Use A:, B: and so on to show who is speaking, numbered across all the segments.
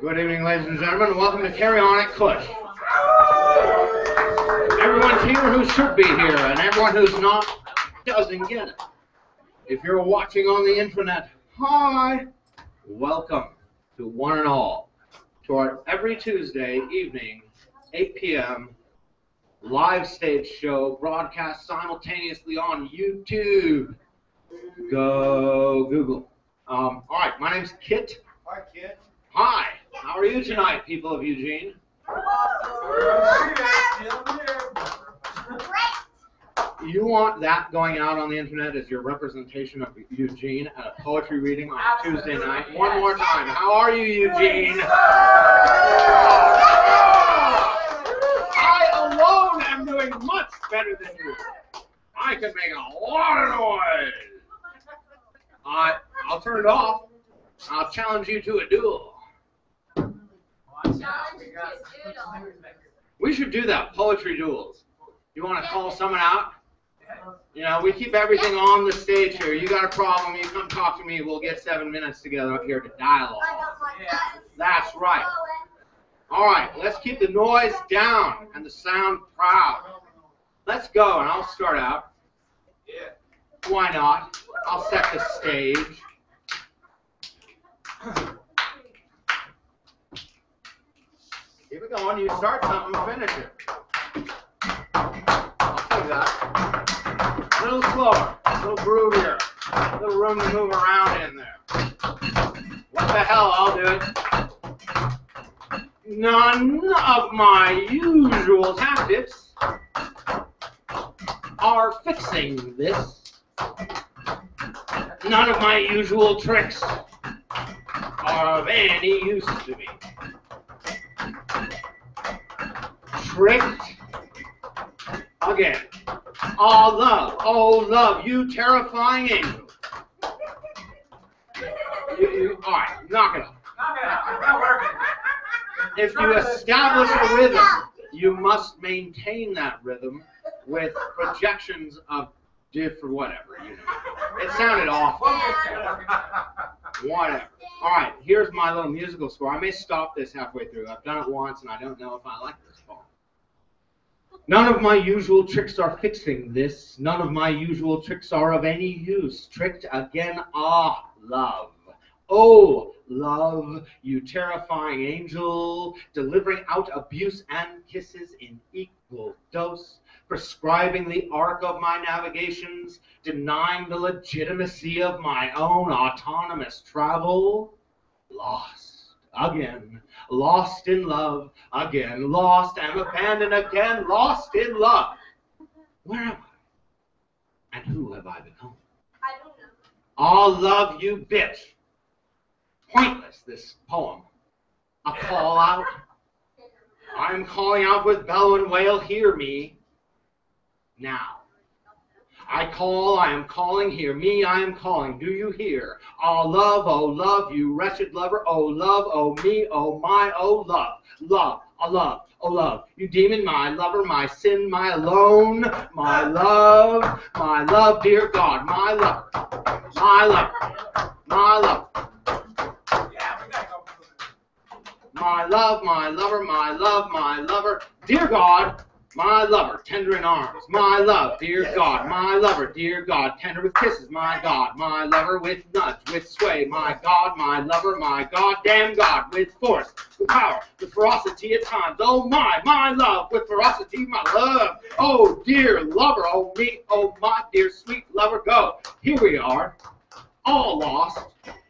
A: Good evening, ladies and gentlemen. Welcome to Carry On at Cush. Everyone's here who should be here, and everyone who's not doesn't get it. If you're watching on the internet, hi! Welcome to one and all to our every Tuesday evening, 8 p.m. live stage show broadcast simultaneously on YouTube. Go Google. All right, my name's Kit.
B: Hi, Kit.
A: Hi. How are you tonight, people of Eugene? You want that going out on the internet as your representation of Eugene at a poetry reading on a Tuesday night? One more time. How are you, Eugene? I alone am doing much better than you. I can make a lot of noise. I'll turn it off. I'll challenge you to a duel. We should do that, poetry duels. You want to call someone out? You know, we keep everything on the stage here. You got a problem, you come talk to me. We'll get 7 minutes together up here to dialogue. That's right. All right, let's keep the noise down and the sound proud. Let's go, and I'll start out. Why not? I'll set the stage. Keep it going. You start something, finish it. I'll take that. A little slower, a little groovier, a little room to move around in there. What the hell? I'll do it. None of my usual tactics are fixing this. None of my usual tricks are of any use to me. Tricked again. Oh love, you terrifying angel. All right, knock it off. If you establish a rhythm, you must maintain that rhythm with projections of different whatever, you know. It sounded awful. Whatever. All right, here's my little musical score. I may stop this halfway through. I've done it once, and I don't know if I like this song. None of my usual tricks are fixing this. None of my usual tricks are of any use. Tricked again, love. Oh, love, you terrifying angel, delivering out abuse and kisses in equal dose, prescribing the arc of my navigations, denying the legitimacy of my own autonomous travel. Lost again, lost in love again, lost and abandoned again, lost in love. Where am I? And who have I become?
C: I don't know.
A: I'll love you, bitch. Pointless, this poem. A call out. I'm calling out with bellow and wail, hear me now. I call, I am calling, hear me, I am calling, do you hear? Oh love, you wretched lover, oh love, oh me, oh my, oh love, love, oh love, oh love, you demon, my lover, my sin, my alone, my love, dear God, my lover, my lover, my lover. My love, my lover, my love, my lover, dear God, my lover, tender in arms, my love, dear God, my lover, dear God, tender with kisses, my God, my lover, with nudge, with sway, my God, my lover, my goddamn God, with force, with power, with ferocity at times, oh my love, with ferocity, my love, oh dear lover, oh me, oh my dear sweet lover, go, here we are, all lost,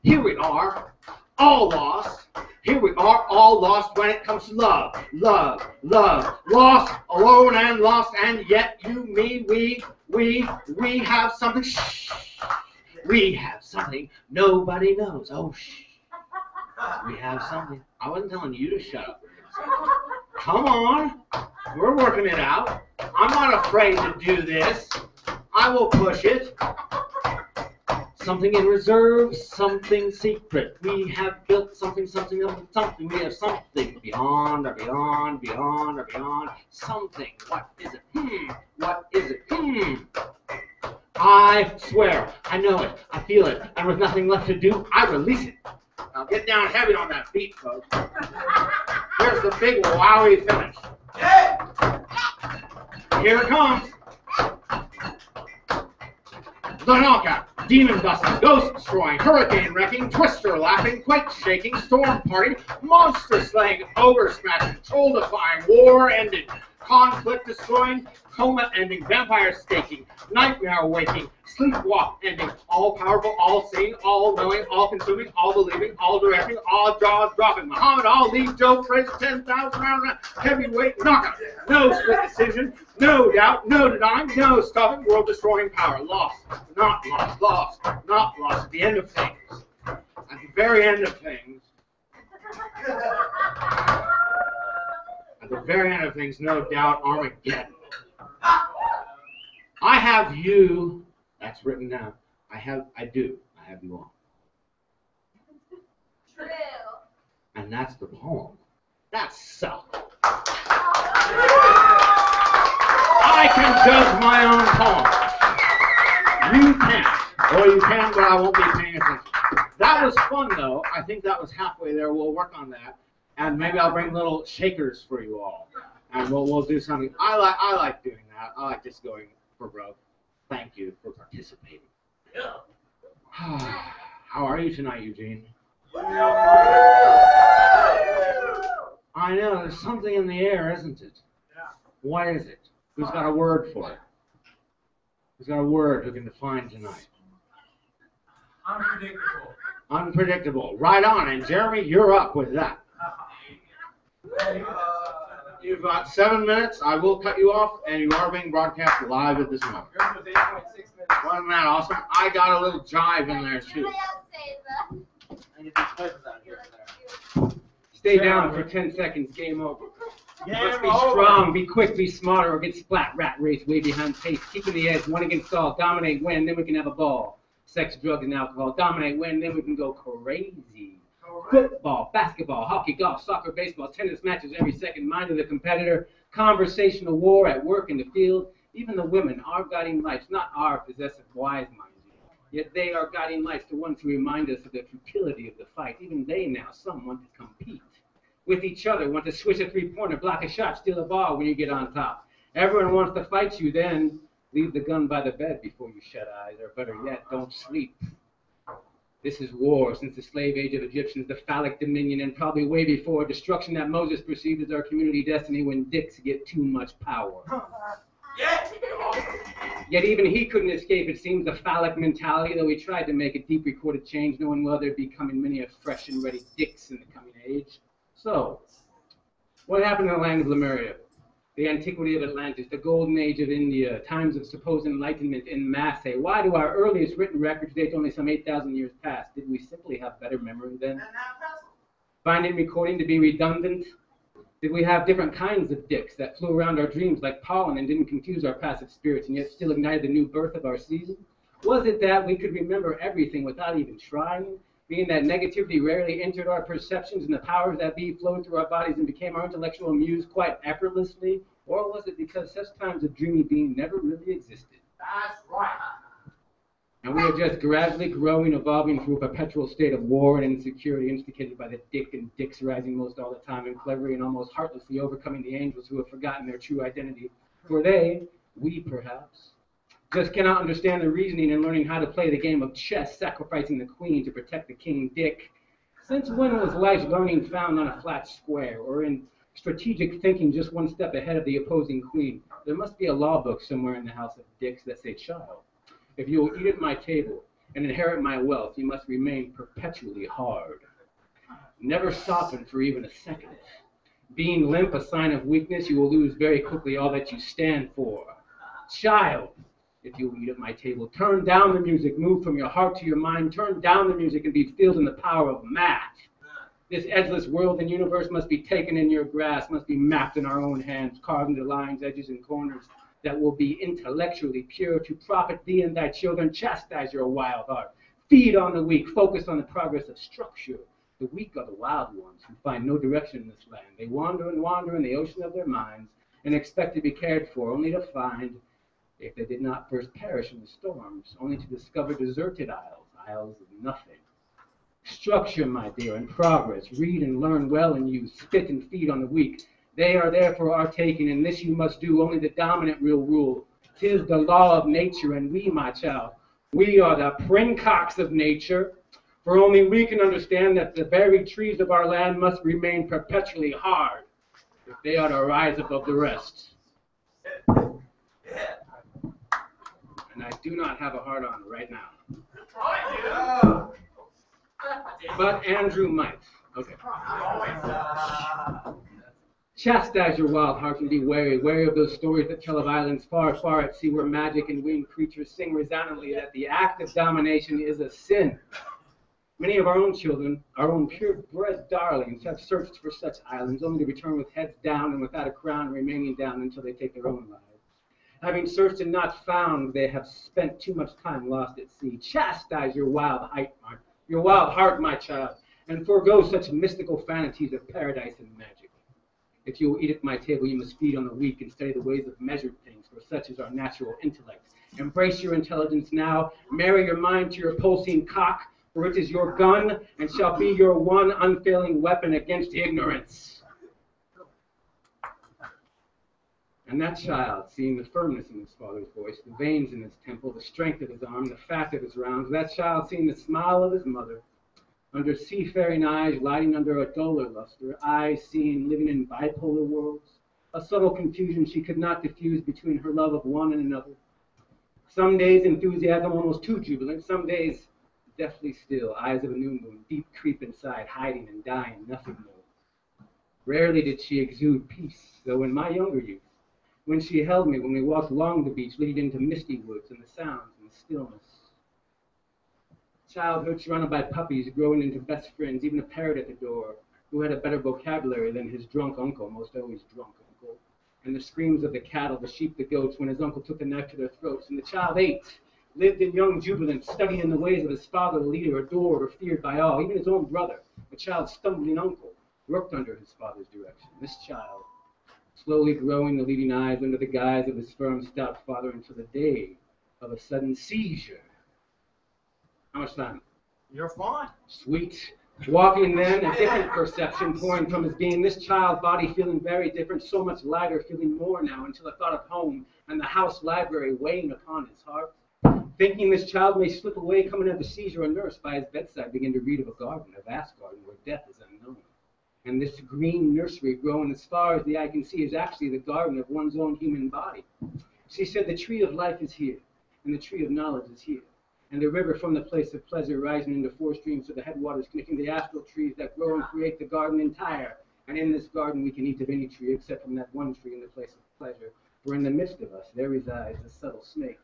A: here we are, all lost. Here we are, all lost when it comes to love, love, love, lost, alone and lost, and yet you, me, we have something, shh, we have something nobody knows, oh, shh, we have something, I wasn't telling you to shut up, come on, we're working it out, I'm not afraid to do this, I will push it. Something in reserve, something secret. We have built something. We have something beyond or beyond. Something. What is it? What is it? I swear, I know it, I feel it, and with nothing left to do, I release it. Now get down heavy on that beat, folks. Here's the big wowie finish. Here it comes. The knockout, demon busting, ghost destroying, hurricane wrecking, twister laughing, quake shaking, storm party, monster slaying, ogre smashing, troll defying, war ending, conflict destroying, coma ending, vampire staking, nightmare waking, sleepwalk ending, all powerful, all seeing, all knowing, all consuming, all believing, all directing, all jaws dropping, Muhammad Ali, Joe Frazier, 10,000 round, heavyweight knockout, no split decision, no doubt, no denying, no stopping, world destroying power, lost, not lost, lost, not lost, at the end of things, at the very end of things. At the very end of things, no doubt, Armageddon. I have you, that's written down. I have you all.
B: True.
A: And that's the poem. That's so. I can judge my own poem. You can't. Or you can, but I won't be paying attention. That was fun, though. I think that was halfway there. We'll work on that. And maybe I'll bring little shakers for you all. And we'll do something. I like doing that. I like just going for broke. Thank you for participating. How are you tonight, Eugene? I know, there's something in the air, isn't it? What is it? Who's got a word for it? Who's got a word who can define tonight?
C: Unpredictable.
A: Unpredictable. Right on. And Jeremy, you're up with that. You've got 7 minutes. I will cut you off, and you are being broadcast live at this moment.
C: Yours was 8.6 minutes.
A: Wasn't that awesome? I got a little jive in there, too.
C: I get these places out here.
D: Stay down for 10 seconds, game over. Must be strong, be quick, be smarter, or get splat, rat race, way behind pace, keeping the edge, one against all, dominate, win, then we can have a ball. Sex, drugs, and alcohol, dominate, win, then we can go crazy. Football, basketball, hockey, golf, soccer, baseball, tennis matches every second, mind of the competitor, conversational war at work in the field, even the women are guiding lights, not our possessive wives, mind you. Yet they are guiding lights, the ones who remind us of the futility of the fight. Even they now, some want to compete with each other, want to switch a three-pointer, block a shot, steal a ball when you get on top. Everyone wants to fight you, then leave the gun by the bed before you shut eyes, or better yet, don't sleep. This is war since the slave age of Egyptians, the phallic dominion, and probably way before destruction that Moses perceived as our community destiny when dicks get too much power. Yet even he couldn't escape, it seems, the phallic mentality, though he tried to make a deep recorded change, knowing well there'd be coming many a fresh and ready dicks in the coming age. So, what happened in the land of Lemuria? The antiquity of Atlantis, the golden age of India, times of supposed enlightenment in masse. Why do our earliest written records date only some 8,000 years past? Did we simply have better memory then? Find in recording to be redundant? Did we have different kinds of dicks that flew around our dreams like pollen and didn't confuse our passive spirits and yet still ignited the new birth of our season? Was it that we could remember everything without even trying? Being that negativity rarely entered our perceptions and the powers that be flowed through our bodies and became our intellectual muse quite effortlessly? Or was it because such times of dreamy being never really existed?
C: That's right.
D: And we are just gradually growing, evolving through a perpetual state of war and insecurity instigated by the dick and dicks rising most all the time and cleverly and almost heartlessly overcoming the angels who have forgotten their true identity. For they, we perhaps, just cannot understand the reasoning and learning how to play the game of chess, sacrificing the queen to protect the king dick. Since when was life's learning found on a flat square or in strategic thinking just one step ahead of the opposing queen? There must be a law book somewhere in the house of dicks that say, child, if you will eat at my table and inherit my wealth, you must remain perpetually hard. Never soften for even a second. Being limp, a sign of weakness, you will lose very quickly all that you stand for. Child, if you will eat at my table, turn down the music, move from your heart to your mind, turn down the music and be filled in the power of math. This edgeless world and universe must be taken in your grasp, must be mapped in our own hands, carved into lines, edges, and corners that will be intellectually pure to profit thee and thy children. Chastise your wild heart. Feed on the weak. Focus on the progress of structure. The weak are the wild ones who find no direction in this land. They wander and wander in the ocean of their minds and expect to be cared for, only to find if they did not first perish in the storms, only to discover deserted isles, isles of nothing. Structure, my dear, and progress. Read and learn well and use. Spit and feed on the weak. They are there for our taking, and this you must do, only the dominant real rule. 'Tis the law of nature, and we, my child, we are the princocks of nature, for only we can understand that the very trees of our land must remain perpetually hard, if they are to rise above the rest. And I do not have a heart-on right now. But Andrew might. Okay. Chastise your wild heart and be wary of those stories that tell of islands far, far at sea where magic and winged creatures sing resoundingly that the act of domination is a sin. Many of our own children, our own purebred darlings, have searched for such islands only to return with heads down and without a crown remaining down until they take their own lives. Having searched and not found, they have spent too much time lost at sea. Chastise your wild heart, my child, and forego such mystical vanities of paradise and magic. If you will eat at my table, you must feed on the weak and study the ways of measured things, for such is our natural intellect. Embrace your intelligence now, marry your mind to your pulsing cock, for it is your gun and shall be your one unfailing weapon against ignorance. And that child, seeing the firmness in his father's voice, the veins in his temple, the strength of his arm, the fat of his rounds, that child, seeing the smile of his mother, under seafaring eyes lighting under a duller luster, eyes seeing living in bipolar worlds, a subtle confusion she could not diffuse between her love of one and another. Some days enthusiasm almost too jubilant, some days deathly still, eyes of a new moon, deep creep inside, hiding and dying, nothing more. Rarely did she exude peace, though in my younger youth, when she held me when we walked along the beach leading into misty woods and the sounds and the stillness. Childhood surrounded by puppies growing into best friends, even a parrot at the door who had a better vocabulary than his drunk uncle, most always drunk uncle, and the screams of the cattle, the sheep, the goats, when his uncle took the knife to their throats, and the child ate, lived in young jubilance, studying the ways of his father, the leader, adored or feared by all, even his own brother, the child's stumbling uncle, worked under his father's direction. This child, slowly growing the leading eyes under the guise of his firm, stout father until the day of a sudden seizure. How much time?
A: You're fine.
D: Sweet. Walking then, a different perception pouring from his being, this child's body feeling very different, so much lighter, feeling more now, until the thought of home and the house library weighing upon his heart. Thinking this child may slip away, coming at the seizure, a nurse by his bedside begin to read of a garden, a vast garden, where death is unknown. And this green nursery growing as far as the eye can see is actually the garden of one's own human body. She said the tree of life is here, and the tree of knowledge is here. And the river from the place of pleasure rising into four streams to the headwaters connecting the astral trees that grow and create the garden entire. And in this garden we can eat of any tree except from that one tree in the place of pleasure. For in the midst of us there resides a subtle snake.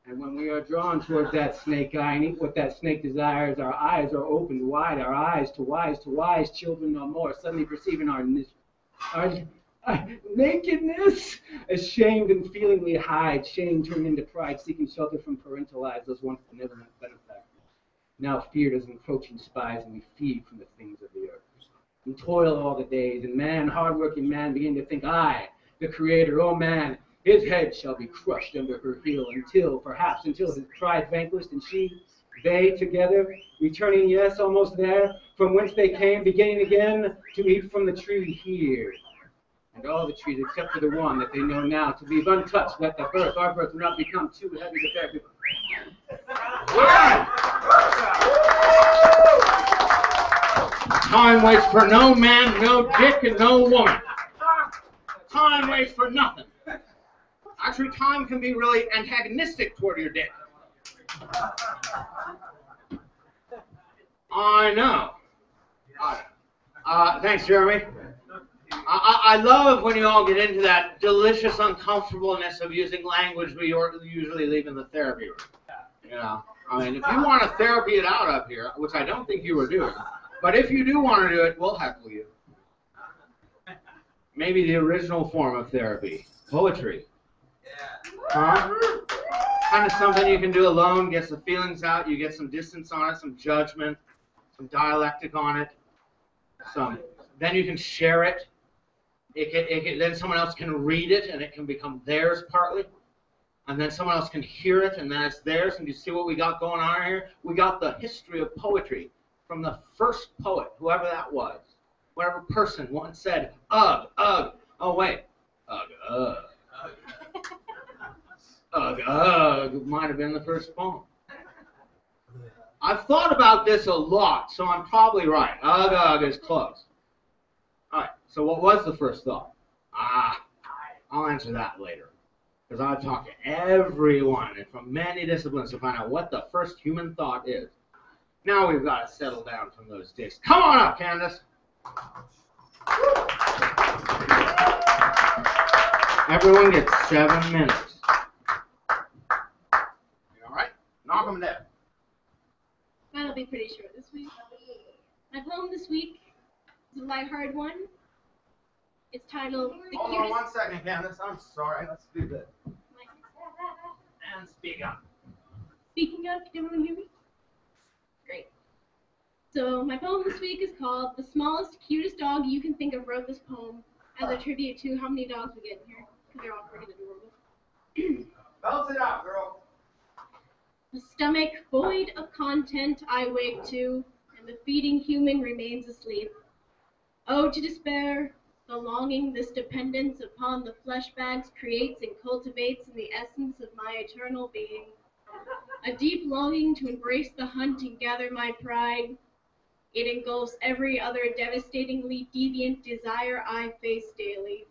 D: And when we are drawn towards that snake eye and eat what that snake desires, our eyes are opened wide, our eyes to wise children no more, suddenly perceiving our nakedness, ashamed and feelingly hide, shame turning into pride, seeking shelter from parental eyes, those once benevolent benefactors, now feared as encroaching spies, and we feed from the things of the earth. And toil all the days, and man, hard-working man, begin to think, I, the Creator, oh man, his head shall be crushed under her heel perhaps until his pride vanquished, and they together, returning, yes, almost there, from whence they came, beginning again to eat from the tree here. And all the trees except for the one that they know now to leave untouched, let our birth will not become too heavy to bear.
A: Time waits for no man, no dick, and no woman. Time waits for nothing. Actually, time can be really antagonistic toward your dick. I know. Thanks, Jeremy. I love when you all get into that delicious uncomfortableness of using language we usually leave in the therapy room. You know, I mean, if you want to therapy it out up here, which I don't think you were doing, but if you do want to do it, we'll heckle you. Maybe the original form of therapy, poetry. Huh? Kind of something you can do alone, get some feelings out, you get some distance on it, some judgment, some dialectic on it, then you can share it. Then someone else can read it, and it can become theirs partly. and then someone else can hear it, and then it's theirs, and you see what we got going on here? We got the history of poetry from the first poet, whoever that was. Whatever person once said, ugh, ugh. Oh, wait. Ugh, ugh. Ugh, ugh might have been the first poem. I've thought about this a lot, so I'm probably right. Ugh, ugh is close. All right, so what was the first thought? I'll answer that later. Because I've talked to everyone and from many disciplines to find out what the first human thought is. Now we've got to settle down from those days. Come on up, Candace. Everyone gets 7 minutes. You all right? Knock them down.
B: Mine'll be pretty short this week. My poem this week is a lighthearted one. It's titled The
A: Hold
B: Cutest...
A: on 1 second, Candace. I'm sorry. Let's do this. And speak up.
B: Speaking of, can everyone hear me? Great. So my poem this week is called The Smallest, Cutest Dog You Can Think of Wrote This Poem as a tribute to how many dogs we get in here, because they're all pretty adorable.
A: Belt it out, girl.
B: A stomach void of content I wake to, and the feeding human remains asleep. Oh, to despair, the longing this dependence upon the flesh bags creates and cultivates in the essence of my eternal being. A deep longing to embrace the hunt and gather my pride. It engulfs every other devastatingly deviant desire I face daily.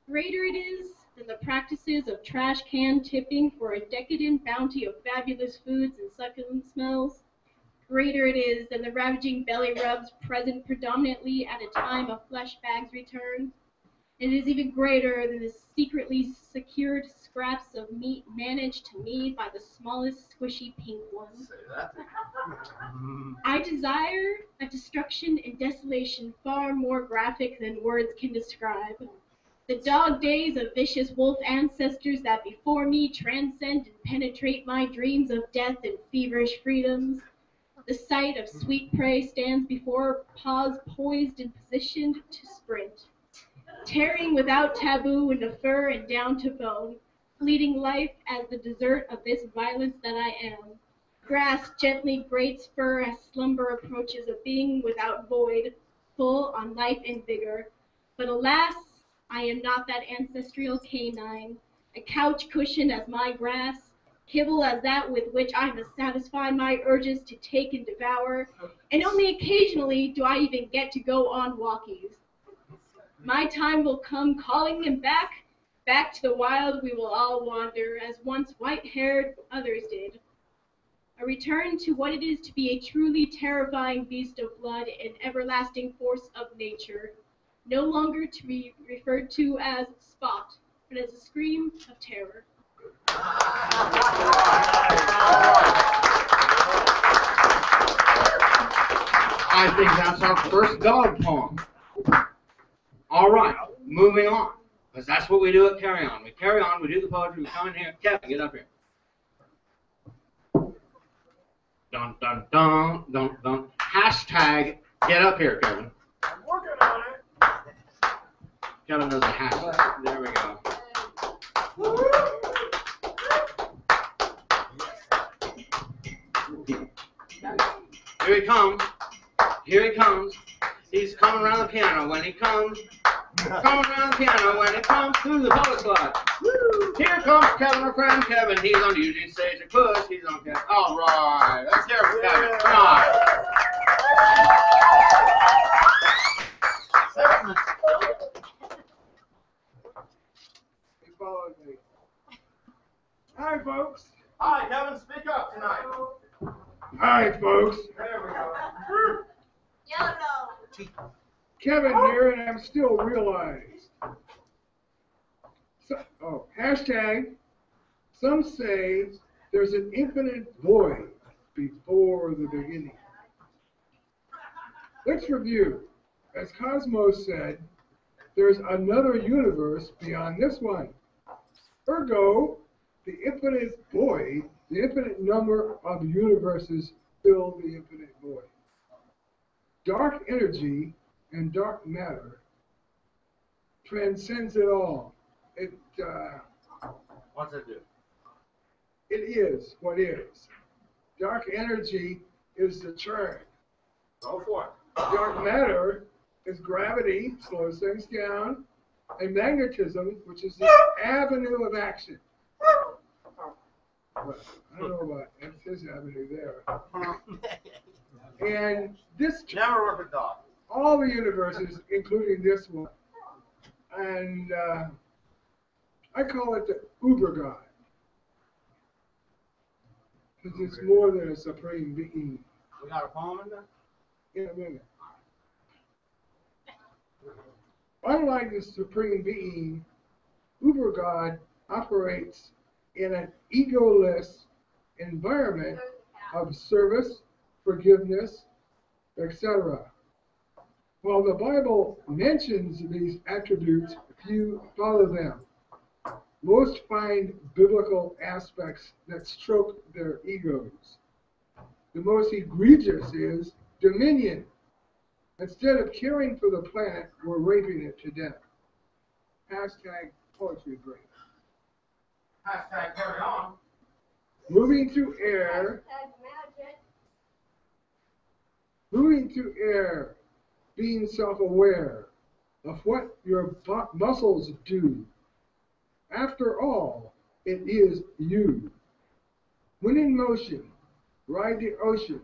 B: Greater it is than the practices of trash can tipping for a decadent bounty of fabulous foods and succulent smells. Greater it is than the ravaging belly rubs present predominantly at a time of flesh bags' return. It is even greater than the secretly secured scraps of meat managed to me by the smallest squishy pink ones.
A: Say that.
B: I desire a destruction and desolation far more graphic than words can describe. The dog days of vicious wolf ancestors that before me transcend and penetrate my dreams of death and feverish freedoms. The sight of sweet prey stands before paws poised and positioned to sprint. Tearing without taboo into fur and down to bone, fleeting life as the dessert of this violence that I am. Grass gently grates fur as slumber approaches a being without void, full on life and vigor. But alas, I am not that ancestral canine, a couch cushion as my grass, kibble as that with which I must satisfy my urges to take and devour, and only occasionally do I even get to go on walkies. My time will come calling him back to the wild we will all wander, as once white-haired others did. A return to what it is to be a truly terrifying beast of blood and everlasting force of nature, no longer to be referred to as Spot, but as a scream of terror.
A: I think that's our first dog poem. All right, moving on, because that's what we do at Carry On. We carry on, we do the poetry, we come in here. Kevin, get up here. Dun, dun, dun, dun, dun. Hashtag, get up here, Kevin.
C: I'm working on it.
A: Kevin knows the hashtag. There we go. Here he comes. Here he comes. He's coming around the piano when he comes. Coming around the piano when he comes through the poet slide. Here comes Kevin, our friend Kevin. He's on the Eugene stage at Cush. He's on Kevin. All right. Let's hear it for Kevin. Come on.
C: He followed me. Hi, folks.
A: Hi, Kevin. Speak up tonight.
C: Hi, folks.
A: There we go.
C: Kevin here, and I'm still realized. Hashtag, some say there's an infinite void before the beginning. Let's review. As Cosmos said, there's another universe beyond this one. Ergo, the infinite void, the infinite number of universes fill the infinite void. Dark energy and dark matter transcends it all.
A: What's it do?
C: it is what is. Dark energy is the churn.
A: Go for it.
C: Dark matter is gravity, slows things down, and magnetism, which is the avenue of action. Well, I don't know about that's his avenue there. And this
A: Never work with dog.
C: all the universes, including this one. And I call it the Uber God. Because it's more than a supreme being.
A: We got a poem in there?
C: In a minute. Unlike the supreme being, Uber God operates in an egoless environment of service, forgiveness, etc. While the Bible mentions these attributes, few follow them. Most find biblical aspects that stroke their egos. The most egregious is dominion. Instead of caring for the planet, we're raping it to death. Hashtag poetry break.
A: Hashtag carry on.
C: Moving through air. Moving through air. Being self-aware of what your muscles do. After all, it is you. When in motion, ride the ocean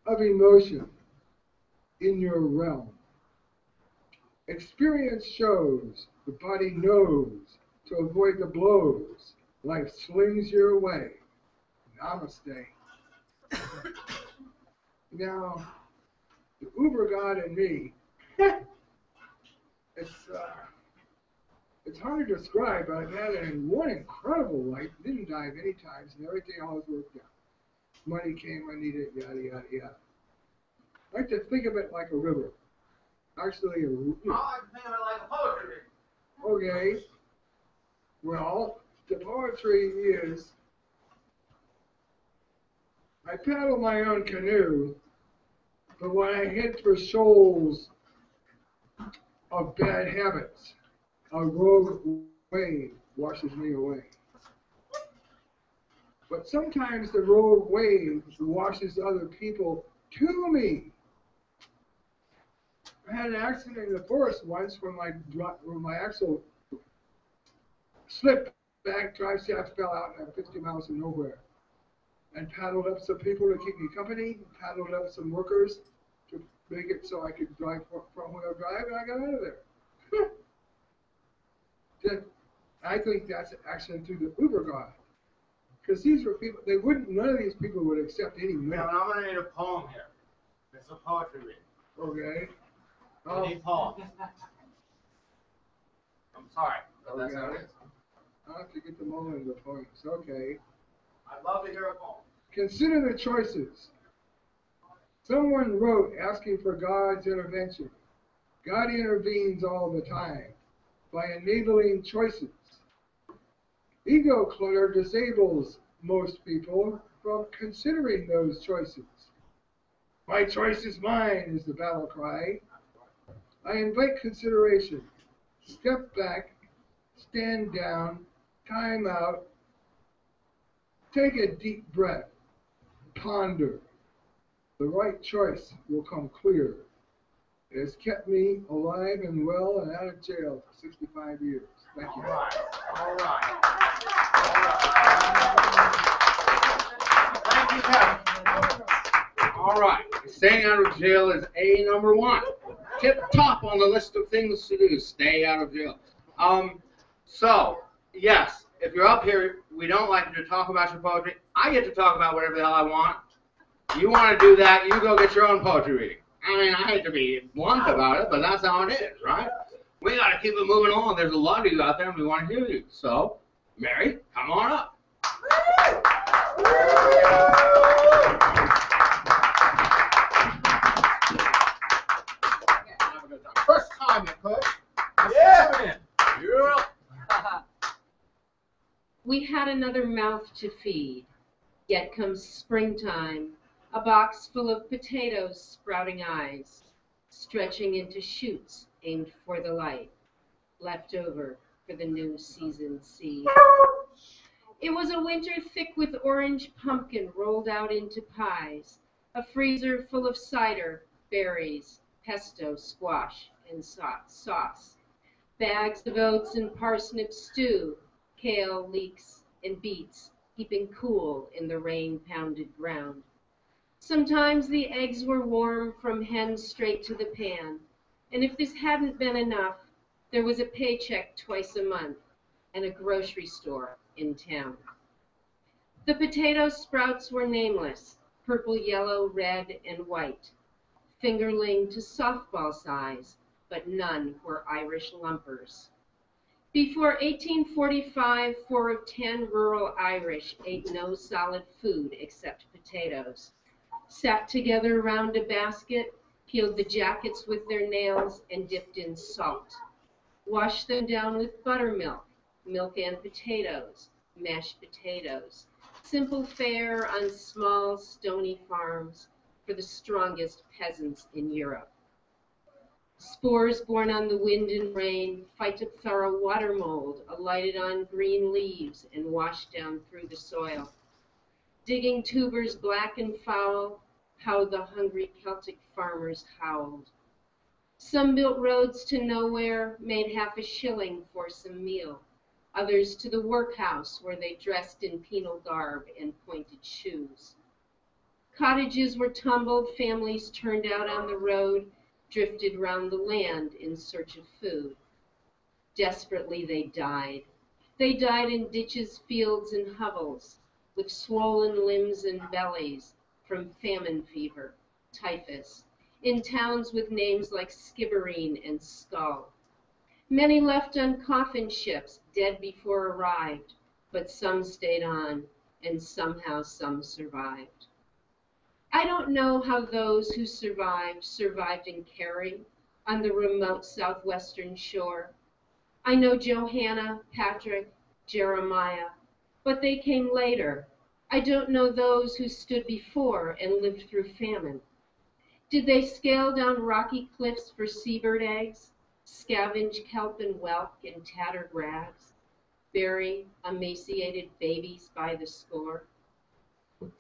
C: of emotion in your realm. Experience shows the body knows to avoid the blows. Life slings your way. Namaste. Now, the Uber God in me, it's hard to describe, but I've had one incredible life. Didn't die many times, and everything always worked out. Money came, I needed it, yada, yada, yada. I like to think of it like a river. Actually,
A: I like to think of it like a poetry.
C: Okay. Well, the poetry is, I paddle my own canoe, but when I head for shoals of bad habits, a rogue wave washes me away. But sometimes the rogue wave washes other people to me. I had an accident in the forest once when my axle slipped back, drive shaft fell out at 50 miles of nowhere. And paddled up some people to keep me company, paddled up some workers to make it so I could drive front-wheel drive, and I got out of there. I think that's actually through the Uber God. Because these were people, none of these people would accept any money.
A: Yeah, I'm going to need a poem here. It's a poetry reading.
C: Okay.
A: I need poems. I'm sorry, but that's how it is.
C: I'll have to get them all into the poems. Okay.
A: I'd love to hear a poem.
C: Consider the choices. Someone wrote asking for God's intervention. God intervenes all the time by enabling choices. Ego clutter disables most people from considering those choices. My choice is mine is the battle cry. I invite consideration. Step back, stand down, time out, take a deep breath, ponder. The right choice will come clear. It has kept me alive and well and out of jail for 65 years. Thank you.
A: All right. All right. Thank you, Kevin. All right. Staying out of jail is A number 1. Tip top on the list of things to do. Stay out of jail. So, yes, if you're up here, we don't like you to talk about your poetry. I get to talk about whatever the hell I want. You want to do that, you go get your own poetry reading. I mean, I hate to be blunt about it, but that's how it is, right? We got to keep it moving on. There's a lot of you out there, and we want to hear you. So, Mary, come on up. First time you could. Yeah.
E: We had another mouth to feed, yet comes springtime, a box full of potatoes sprouting eyes, stretching into shoots aimed for the light, left over for the new season seed. It was a winter thick with orange pumpkin rolled out into pies, a freezer full of cider, berries, pesto, squash, and sauce, bags of oats and parsnip stew, kale, leeks, and beets, keeping cool in the rain-pounded ground. Sometimes the eggs were warm from hens straight to the pan, and if this hadn't been enough, there was a paycheck twice a month and a grocery store in town. The potato sprouts were nameless, purple, yellow, red, and white, fingerling to softball size, but none were Irish lumpers. Before 1845, 4 of 10 rural Irish ate no solid food except potatoes, sat together around a basket, peeled the jackets with their nails, and dipped in salt, washed them down with buttermilk, milk and potatoes, mashed potatoes, simple fare on small, stony farms for the strongest peasants in Europe. Spores born on the wind and rain, phytophthora water mold alighted on green leaves and washed down through the soil. Digging tubers black and foul, how the hungry Celtic farmers howled. Some built roads to nowhere, made half a shilling for some meal. Others to the workhouse where they dressed in penal garb and pointed shoes. Cottages were tumbled, families turned out on the road, drifted round the land in search of food. Desperately they died. They died in ditches, fields, and hovels, with swollen limbs and bellies from famine fever, typhus, in towns with names like Skibbereen and Skull. Many left on coffin ships, dead before arrived, but some stayed on, and somehow some survived. I don't know how those who survived in Kerry, on the remote southwestern shore. I know Johanna, Patrick, Jeremiah, but they came later. I don't know those who stood before and lived through famine. Did they scale down rocky cliffs for seabird eggs, scavenge kelp and whelk in tattered rags, bury emaciated babies by the score?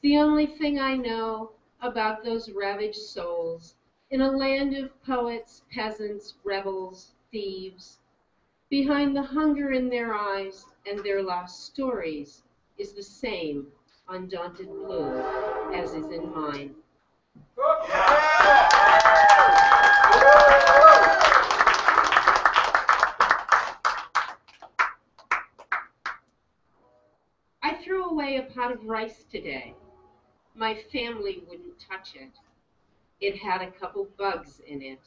E: The only thing I know about those ravaged souls in a land of poets, peasants, rebels, thieves, behind the hunger in their eyes and their lost stories is the same undaunted blue as is in mine. I threw away a pot of rice today. My family wouldn't touch it. It had a couple bugs in it.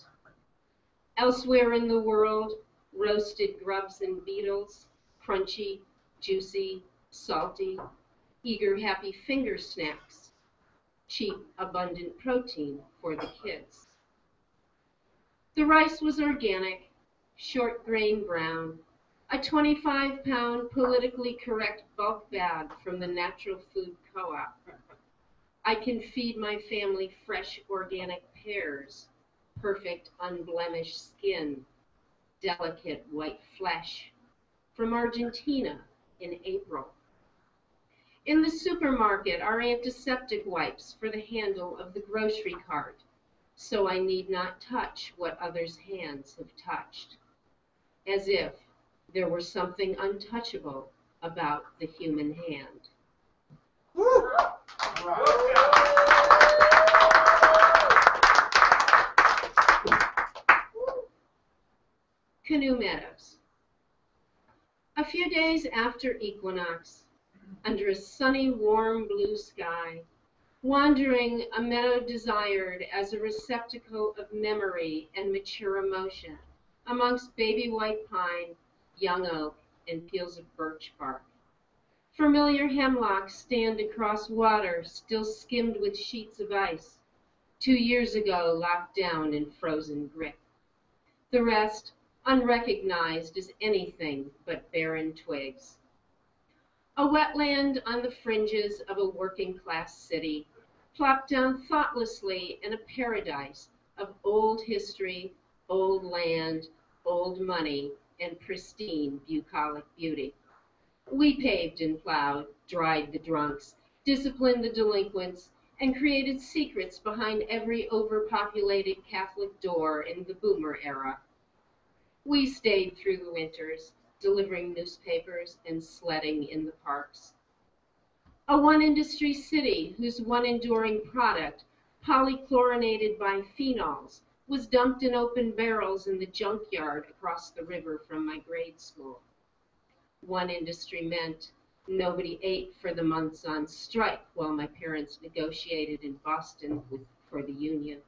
E: Elsewhere in the world, roasted grubs and beetles, crunchy, juicy, salty, eager, happy finger snacks, cheap, abundant protein for the kids. The rice was organic, short grain brown, a 25-pound politically correct bulk bag from the Natural Food Co-op. I can feed my family fresh organic pears, perfect unblemished skin, delicate white flesh, from Argentina in April. In the supermarket are antiseptic wipes for the handle of the grocery cart, so I need not touch what others' hands have touched, as if there were something untouchable about the human hand. Woo! Canoe Meadows. A few days after equinox, under a sunny, warm blue sky, wandering a meadow desired as a receptacle of memory and mature emotion, amongst baby white pine, young oak, and peels of birch bark. Familiar hemlocks stand across water still skimmed with sheets of ice, 2 years ago locked down in frozen grip. The rest unrecognized as anything but barren twigs. A wetland on the fringes of a working-class city, plopped down thoughtlessly in a paradise of old history, old land, old money, and pristine bucolic beauty. We paved and plowed, dried the drunks, disciplined the delinquents, and created secrets behind every overpopulated Catholic door in the boomer era. We stayed through the winters, delivering newspapers and sledding in the parks. A one-industry city whose one enduring product, polychlorinated biphenyls, was dumped in open barrels in the junkyard across the river from my grade school. One industry meant nobody ate for the months on strike while my parents negotiated in Boston for the union.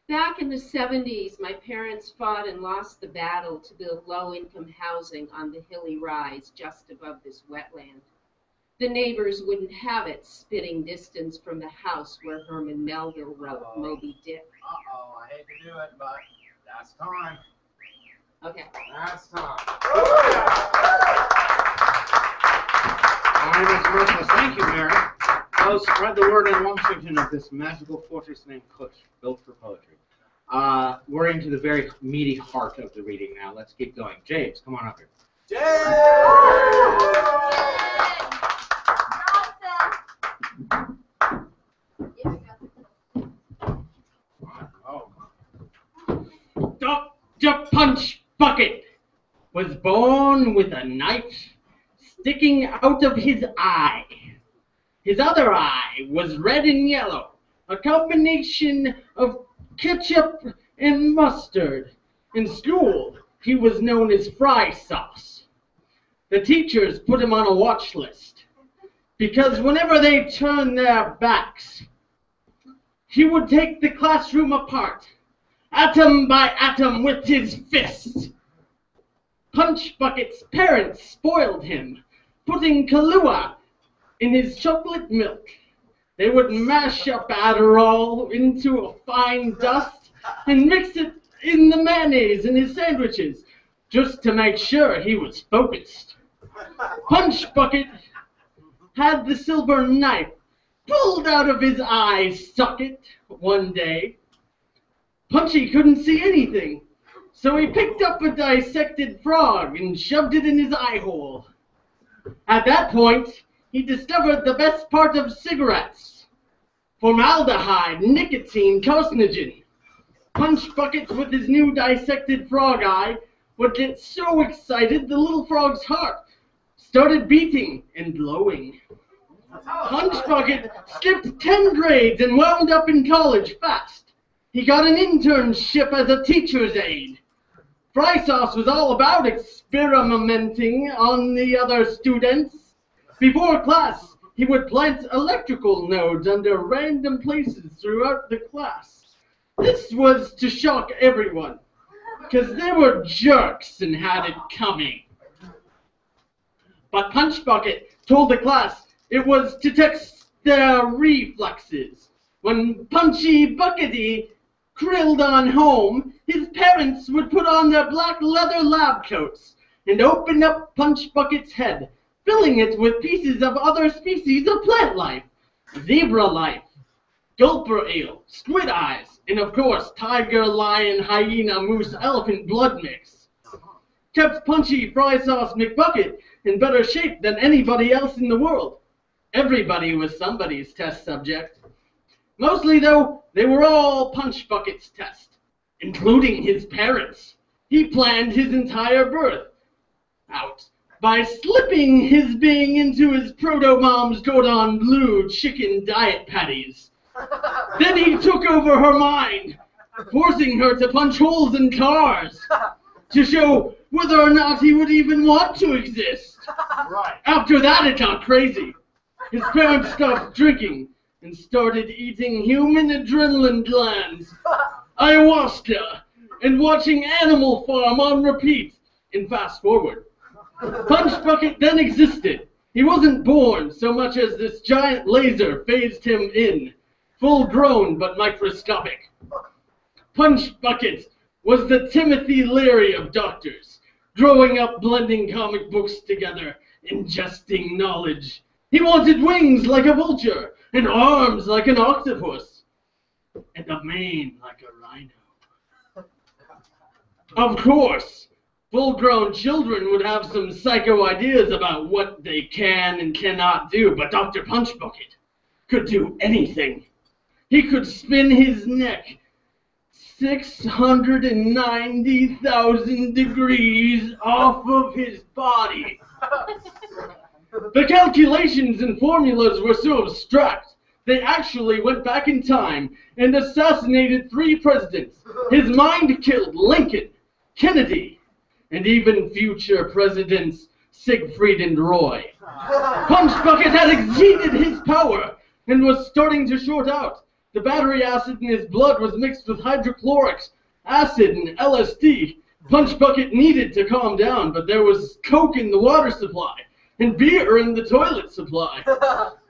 E: Back in the 70s, my parents fought and lost the battle to build low-income housing on the hilly rise just above this wetland. The neighbors wouldn't have it, spitting distance from the house where Herman Melville wrote Moby Dick.
A: Uh-oh, I hate to do it, but that's time.
E: Okay.
A: That's time. All right, Miss Merciless. Thank you, Mary. So spread the word in Washington of this magical fortress named Cush, built for poetry. We're into the very meaty heart of the reading now. Let's keep going. James, come on up here. Dr. Punch Bucket was born with a knife sticking out of his eye. His other eye was red and yellow, a combination of ketchup and mustard. In school, he was known as Fry Sauce. The teachers put him on a watch list because whenever they turned their backs, he would take the classroom apart, atom by atom, with his fist. Punch Bucket's parents spoiled him, putting Kahlua in his chocolate milk. They would mash up Adderall into a fine dust and mix it in the mayonnaise in his sandwiches, just to make sure he was focused. Punch Bucket had the silver knife pulled out of his eye socket one day. Punchy couldn't see anything, so he picked up a dissected frog and shoved it in his eye hole. At that point, he discovered the best part of cigarettes: formaldehyde, nicotine, carcinogen. Punch Bucket, with his new dissected frog eye, would get so excited the little frog's heart started beating and glowing. Punch Bucket skipped 10 grades and wound up in college fast. He got an internship as a teacher's aide. Fry Sauce was all about experimenting on the other students. Before class, he would plant electrical nodes under random places throughout the class. This was to shock everyone, because they were jerks and had it coming. But Punch Bucket told the class it was to test their reflexes. When Punchy Buckety krilled on home, his parents would put on their black leather lab coats and open up Punch Bucket's head, filling it with pieces of other species of plant life: zebra life, gulper eel, squid eyes, and of course tiger, lion, hyena, moose, elephant blood mix. Kept Punchy Fry Sauce McBucket in better shape than anybody else in the world. Everybody was somebody's test subject. Mostly, though, they were all Punch Bucket's test, including his parents. He planned his entire birth out by slipping his being into his proto-mom's cordon bleu chicken diet patties. Then he took over her mind, forcing her to punch holes in cars to show whether or not he would even want to exist. Right. After that, it got crazy. His parents stopped drinking and started eating human adrenaline glands, ayahuasca, and watching Animal Farm on repeat. And fast forward. Punch Bucket then existed. He wasn't born so much as this giant laser phased him in, full grown but microscopic. Punch Bucket was the Timothy Leary of doctors, growing up blending comic books together, ingesting knowledge. He wanted wings like a vulture, and arms like an octopus, and a mane like a rhino. Of course,
F: Full-grown children would have some psycho ideas about what they can and cannot do, but Dr. Punchbucket could do anything. He could spin his neck 690,000 degrees off of his body. The calculations and formulas were so abstract, they actually went back in time and assassinated 3 presidents. His mind killed Lincoln, Kennedy, and even future presidents Siegfried and Roy. Punchbucket had exceeded his power and was starting to short out. The battery acid in his blood was mixed with hydrochloric acid and LSD. Punchbucket needed to calm down, but there was coke in the water supply and beer in the toilet supply.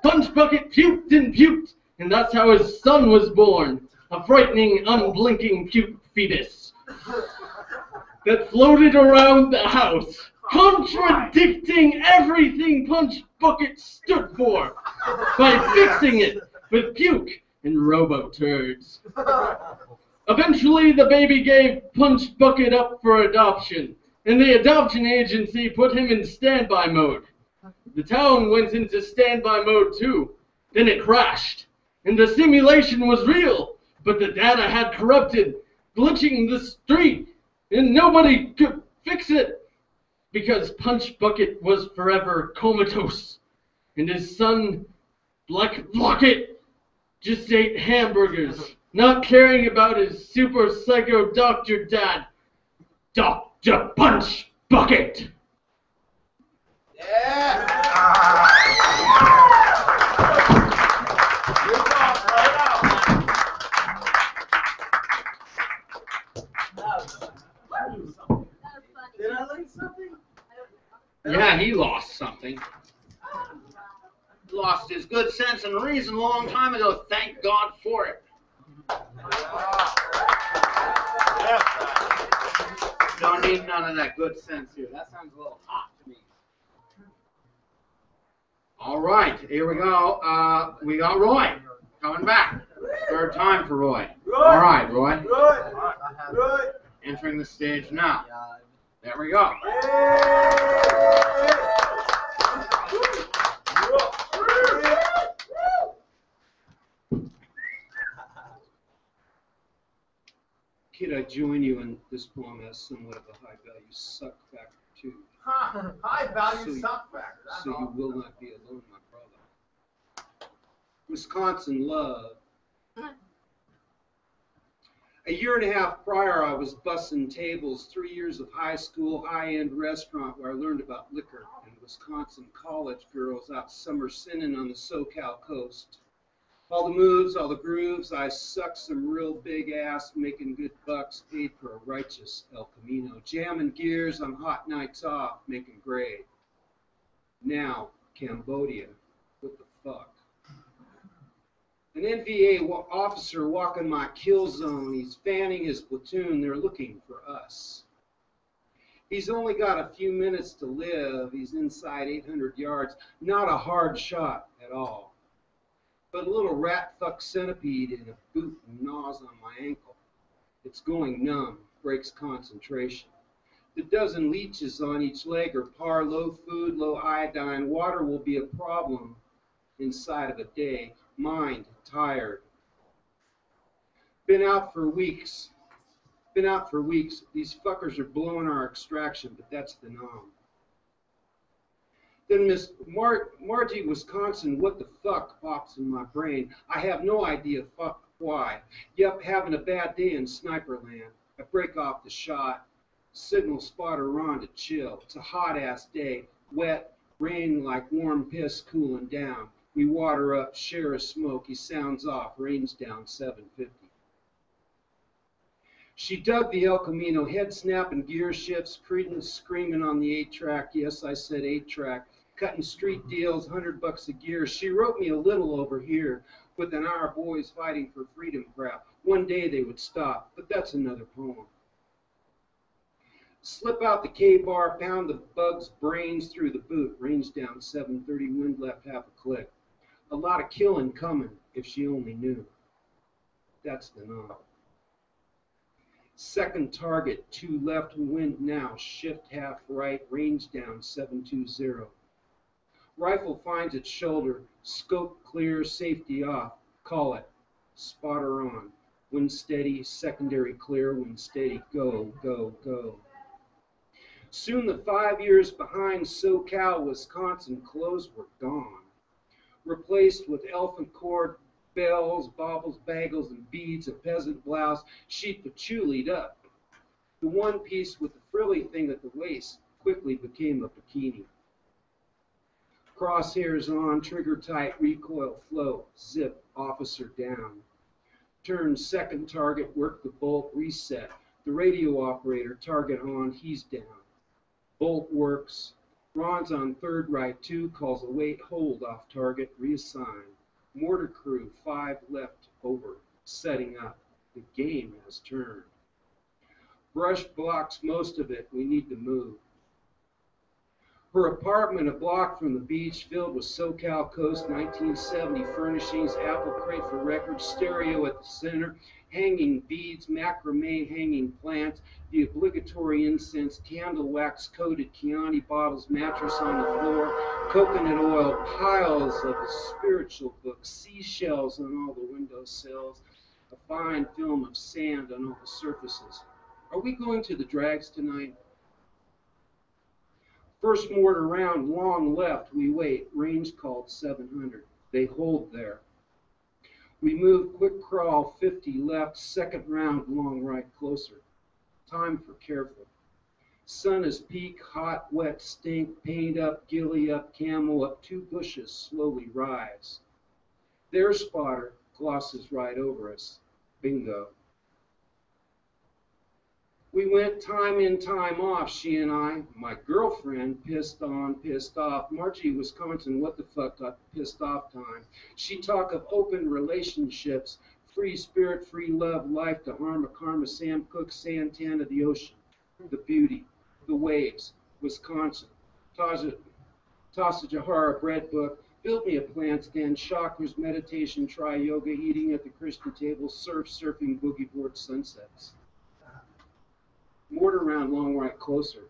F: Punchbucket puked and puked, and that's how his son was born, a frightening, unblinking puke fetus that floated around the house, contradicting everything Punchbucket stood for by fixing it with puke and robo-turds. Eventually, the baby gave Punchbucket up for adoption, and the adoption agency put him in standby mode. The town went into standby mode too. Then it crashed, and the simulation was real, but the data had corrupted, glitching the street, and nobody could fix it because Punchbucket was forever comatose, and his son, Blocket, just ate hamburgers, not caring about his super psycho doctor dad, Dr. Punchbucket.
A: Yeah.
G: Did I learn something?
A: Yeah, he lost something. Lost his good sense and reason a long time ago. Thank God for it. Don't need none of that good sense here. That sounds a little hot to me. All right, here we go. We got Roy coming back. Third time for Roy. All right, Roy.
G: Roy.
A: Entering the stage now. There we go.
F: Kid, I join you in this poem as somewhat of a high-value suck factor, too.
G: High value suck factor.
F: So you will not be alone, my brother. Wisconsin love. A year and a half prior, I was bussing tables, 3 years of high school, high-end restaurant where I learned about liquor and Wisconsin college girls out summer sinning on the SoCal coast. All the moves, all the grooves, I sucked some real big ass, making good bucks, paid for a righteous El Camino. Jamming gears on hot nights off, making grade. Now, Cambodia, what the fuck? An NVA officer walking my kill zone. He's fanning his platoon. They're looking for us. He's only got a few minutes to live. He's inside 800 yards. Not a hard shot at all. But a little rat fuck centipede in a boot gnaws on my ankle. It's going numb, breaks concentration. The dozen leeches on each leg are par, low food, low iodine. Water will be a problem inside of a day. Mind tired. Been out for weeks. These fuckers are blowing our extraction, but that's the norm. Then Miss Margie, Wisconsin, what the fuck pops in my brain? I have no idea why. Yep, having a bad day in sniper land. I break off the shot. Signal spotter Ron to chill. It's a hot ass day. Wet, rain like warm piss cooling down. We water up, share a smoke. He sounds off, rains down 750. She dug the El Camino, head snapping gear shifts, Credence screaming on the 8-track. Yes, I said 8-track. Cutting street deals, $100 a gear. She wrote me a little over here with an Our Boys Fighting for Freedom crap. One day they would stop, but that's another poem. Slip out the K-bar, pound the bug's brains through the boot. Range down 730, wind left half a click. A lot of killing coming, if she only knew. That's the norm.
H: Second target, 2 left, wind now, shift half right, range down, 720. Rifle finds its shoulder, scope clear, safety off, call it, spotter on, wind steady, secondary clear, wind steady, go, go, go. Soon the 5 years behind SoCal, Wisconsin clothes were gone, replaced with elephant cord, bells, baubles, bagels, and beads, a peasant blouse, sheet patchoulie'd up. The one piece with the frilly thing at the waist quickly became a bikini. Crosshairs on, trigger tight, recoil flow, zip, officer down. Turn, second target, work the bolt, reset. The radio operator, target on, he's down. Bolt works. Ron's on third right, 2, calls a wait, hold off target, reassign. Mortar crew, 5 left, over, setting up. The game has turned. Brush blocks most of it, we need to move. Her apartment a block from the beach, filled with SoCal Coast 1970 furnishings, apple crate for records, stereo at the center, hanging beads, macrame hanging plants, the obligatory incense, candle wax coated Chianti bottles, mattress on the floor, coconut oil, piles of a spiritual book, seashells on all the windowsills, a fine film of sand on all the surfaces. Are we going to the drags tonight? First mortar round, long left, we wait, range called 700. They hold there. We move, quick crawl, 50 left, second round, long right, closer. Time for careful. Sun is peak, hot, wet, stink, paint up, ghillie up, camel up, 2 bushes slowly rise. Their spotter glosses right over us. Bingo. We went time in, time off, she and I. My girlfriend, pissed on, pissed off. Margie, Wisconsin, what the fuck got the pissed off time? She talk of open relationships, free spirit, free love, life to harm, a karma, Sam Cooke, Santana, the ocean, the beauty, the waves, Wisconsin. Tasa Jahara bread book, build me a plant stand, chakras, meditation, try yoga, eating at the Christian table, surf, surfing, boogie board, sunsets. Mortar round, long right, closer.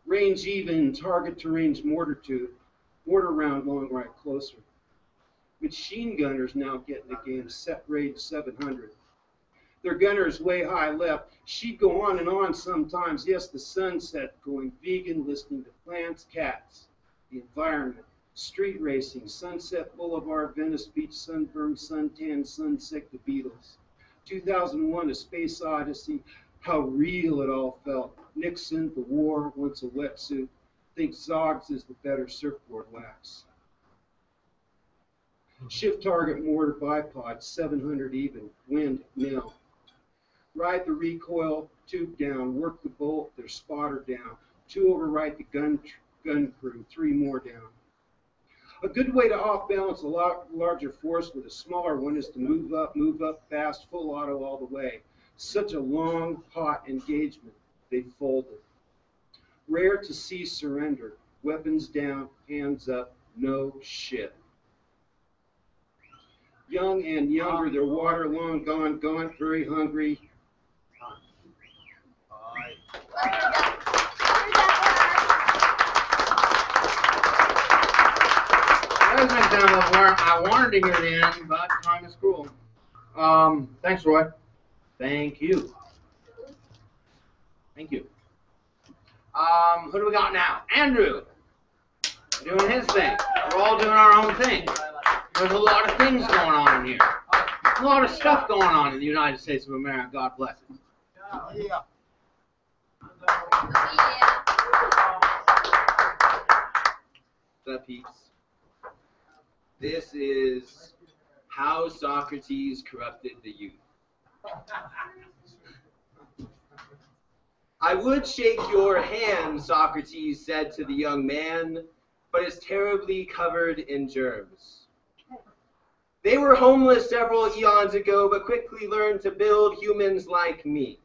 H: Range even, target to range mortar tooth. Mortar round, long right, closer. Machine gunners now getting the game, set range 700. Their gunners way high left. She'd go on and on sometimes. Yes, the sunset, going vegan, listening to plants, cats, the environment, street racing, Sunset Boulevard, Venice Beach, sunburn, suntan, sunsick, the Beatles. 2001, A Space Odyssey, how real it all felt. Nixon, the war, wants a wetsuit. Thinks Zoggs is the better surfboard wax. Shift target mortar bipod, 700 even, wind, nil. Ride the recoil, tube down, work the bolt, their spotter down. 2 override the gun crew, 3 more down. A good way to off-balance a larger force with a smaller one is to move up fast, full auto all the way. Such a long, hot engagement, they folded. Rare to see surrender, weapons down, hands up, no shit. Young and younger, their water long gone, gaunt, very hungry.
A: That was an example of where I wanted to hear the end, but time is cruel. Thanks, Roy. Thank you. Thank you. Who do we got now? Andrew. Doing his thing. We're all doing our own thing. There's a lot of things going on in here. A lot of stuff going on in the United States of America. God bless it.
G: Yeah.
I: The peeps. This is how Socrates corrupted the youth. I would shake your hand, Socrates said to the young man, but it's terribly covered in germs. They were homeless several eons ago, but quickly learned to build humans like me.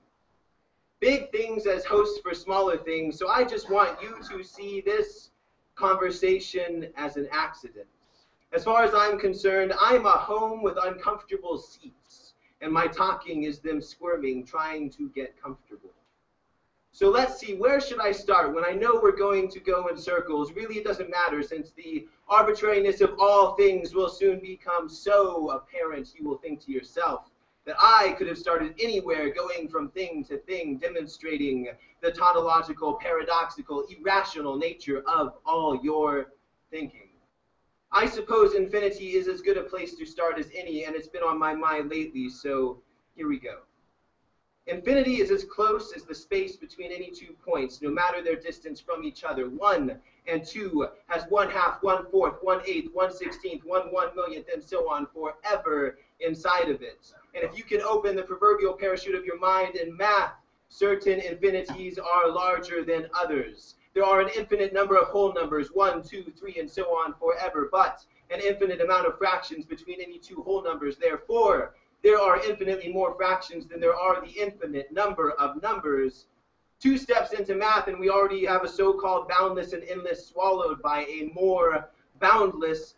I: Big things as hosts for smaller things, so I just want you to see this conversation as an accident. As far as I'm concerned, I'm a home with uncomfortable seats, and my talking is them squirming, trying to get comfortable. So let's see, where should I start? When I know we're going to go in circles, really it doesn't matter, since the arbitrariness of all things will soon become so apparent you will think to yourself that I could have started anywhere, going from thing to thing, demonstrating the tautological, paradoxical, irrational nature of all your thinking. I suppose infinity is as good a place to start as any, and it's been on my mind lately, so here we go. Infinity is as close as the space between any 2 points, no matter their distance from each other. 1 and 2 has 1/2, 1/4, 1/8, 1/16, 1/1,000,000th, and so on forever inside of it. And if you can open the proverbial parachute of your mind in math, certain infinities are larger than others. There are an infinite number of whole numbers, 1, 2, 3, and so on forever, but an infinite amount of fractions between any 2 whole numbers. Therefore, there are infinitely more fractions than there are the infinite number of numbers. 2 steps into math, and we already have a so-called boundless and endless swallowed by a more boundless,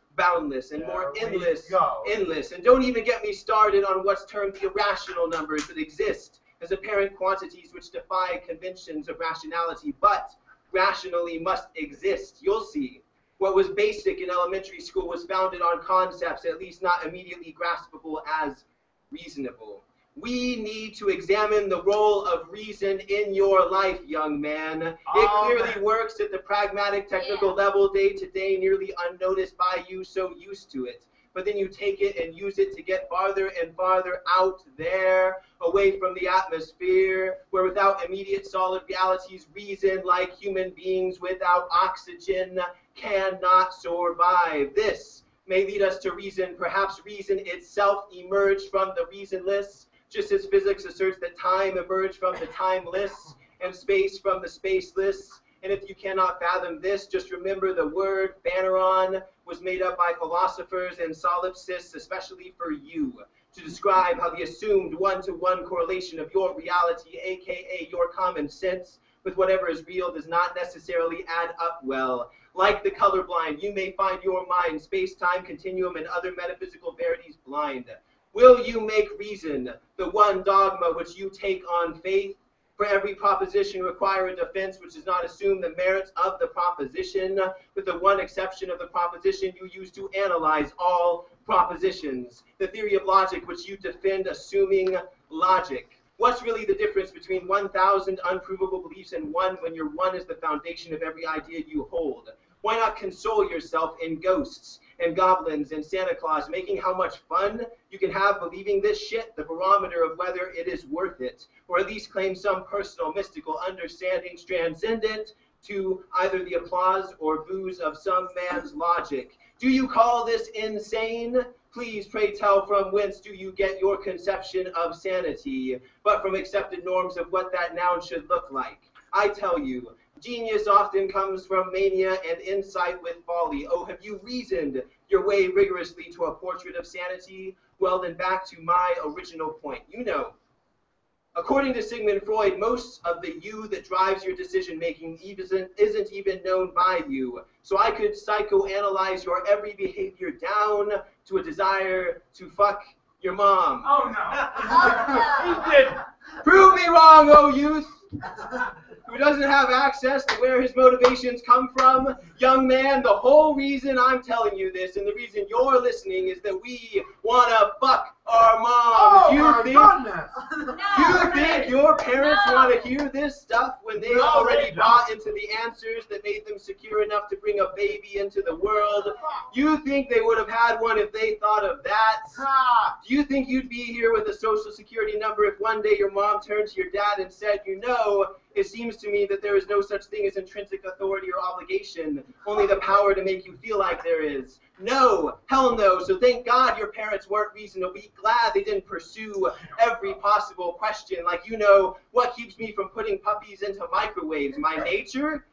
I: and more endless. And don't even get me started on what's termed the irrational numbers that exist as apparent quantities which defy conventions of rationality, but rationally must exist. You'll see. What was basic in elementary school was founded on concepts, at least not immediately graspable as reasonable. We need to examine the role of reason in your life, young man. It clearly works at the pragmatic, technical level day to day, nearly unnoticed by you, so used to it. But then you take it and use it to get farther and farther out there, away from the atmosphere, where without immediate solid realities, reason, like human beings without oxygen, cannot survive. This may lead us to reason. Perhaps reason itself emerged from the reasonless, just as physics asserts that time emerged from the timeless and space from the spaceless. And if you cannot fathom this, just remember the word phaneron was made up by philosophers and solipsists, especially for you, to describe how the assumed one-to-one correlation of your reality, aka your common sense, with whatever is real does not necessarily add up well. Like the colorblind, you may find your mind, space-time continuum, and other metaphysical verities blind. Will you make reason the one dogma which you take on faith? For every proposition require a defense which does not assume the merits of the proposition, with the one exception of the proposition you use to analyze all propositions. The theory of logic which you defend assuming logic. What's really the difference between 1,000 unprovable beliefs and one when your one is the foundation of every idea you hold? Why not console yourself in ghosts and goblins and Santa Claus, making how much fun you can have believing this shit the barometer of whether it is worth it, or at least claim some personal mystical understandings transcendent to either the applause or boos of some man's logic. Do you call this insane? Please, pray tell, from whence do you get your conception of sanity, but from accepted norms of what that noun should look like? I tell you, genius often comes from mania and insight with folly. Oh, have you reasoned your way rigorously to a portrait of sanity? Well, then back to my original point. You know, according to Sigmund Freud, most of the you that drives your decision-making isn't even known by you. So I could psychoanalyze your every behavior down to a desire to fuck your mom.
G: Oh, no.
I: He did. Prove me wrong, oh youth. Who doesn't have access to where his motivations come from? Young man, the whole reason I'm telling you this and the reason you're listening is that we want to fuck our moms.
G: Oh,
I: You think your parents want to hear this stuff when they already bought into the answers that made them secure enough to bring a baby into the world? You think they would have had one if they thought of that? Do you think you'd be here with a social security number if one day your mom turned to your dad and said, you know, it seems to me that there is no such thing as intrinsic authority or obligation, only the power to make you feel like there is? No, hell no. So thank God your parents weren't reasonably glad they didn't pursue every possible question. Like, you know, what keeps me from putting puppies into microwaves? My nature?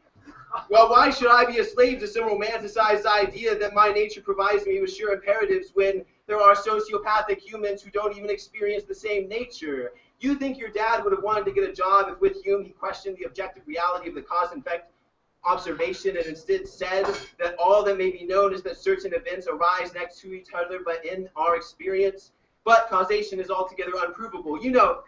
I: Well, why should I be a slave to some romanticized idea that my nature provides me with sure imperatives when there are sociopathic humans who don't even experience the same nature? You think your dad would have wanted to get a job if with Hume he questioned the objective reality of the cause and effect observation and instead said that all that may be known is that certain events arise next to each other but in our experience? but causation is altogether unprovable. You know,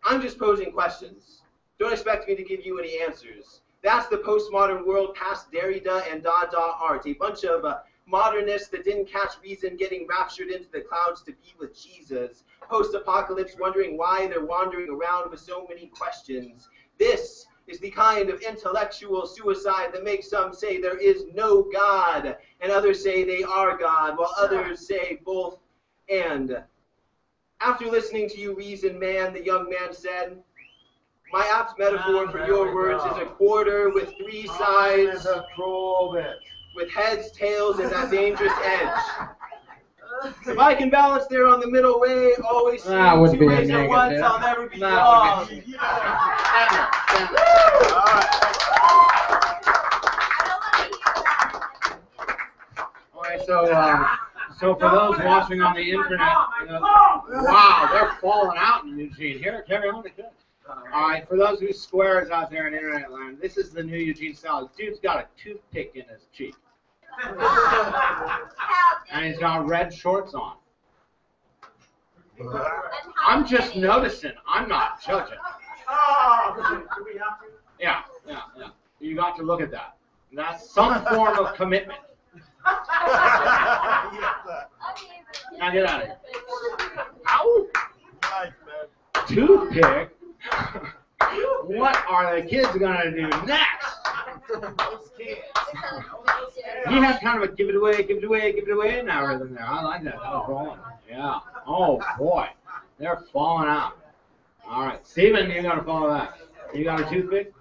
I: I'm just posing questions. Don't expect me to give you any answers. That's the postmodern world past Derrida and Dada art, a bunch of modernists that didn't catch reason getting raptured into the clouds to be with Jesus. Post-apocalypse wondering why they're wandering around with so many questions. This is the kind of intellectual suicide that makes some say there is no God, and others say they are God, while others say both and. After listening to you reason, man, the young man said, my apt metaphor for your words is a quarter with three sides, with heads, tails, and that dangerous edge. If I can balance there on the middle way, always see two ways at once, I'll never be wrong.
A: Alright, so for those watching on the internet, wow, they're falling out in Eugene. Here, carry on. Alright, for those who squares out there in internet land, this is the new Eugene style. This dude's got a toothpick in his cheek. And he's got red shorts on. I'm just noticing. I'm not judging. Yeah. You got to look at that. That's some form of commitment. Now get out of here. Ow! Toothpick? What are the kids gonna do next? He had kind of a give it away now rhythm there. I like that. That was rolling. Yeah. Oh boy. They're falling out. Alright. Steven, you gotta follow that. You got a toothpick?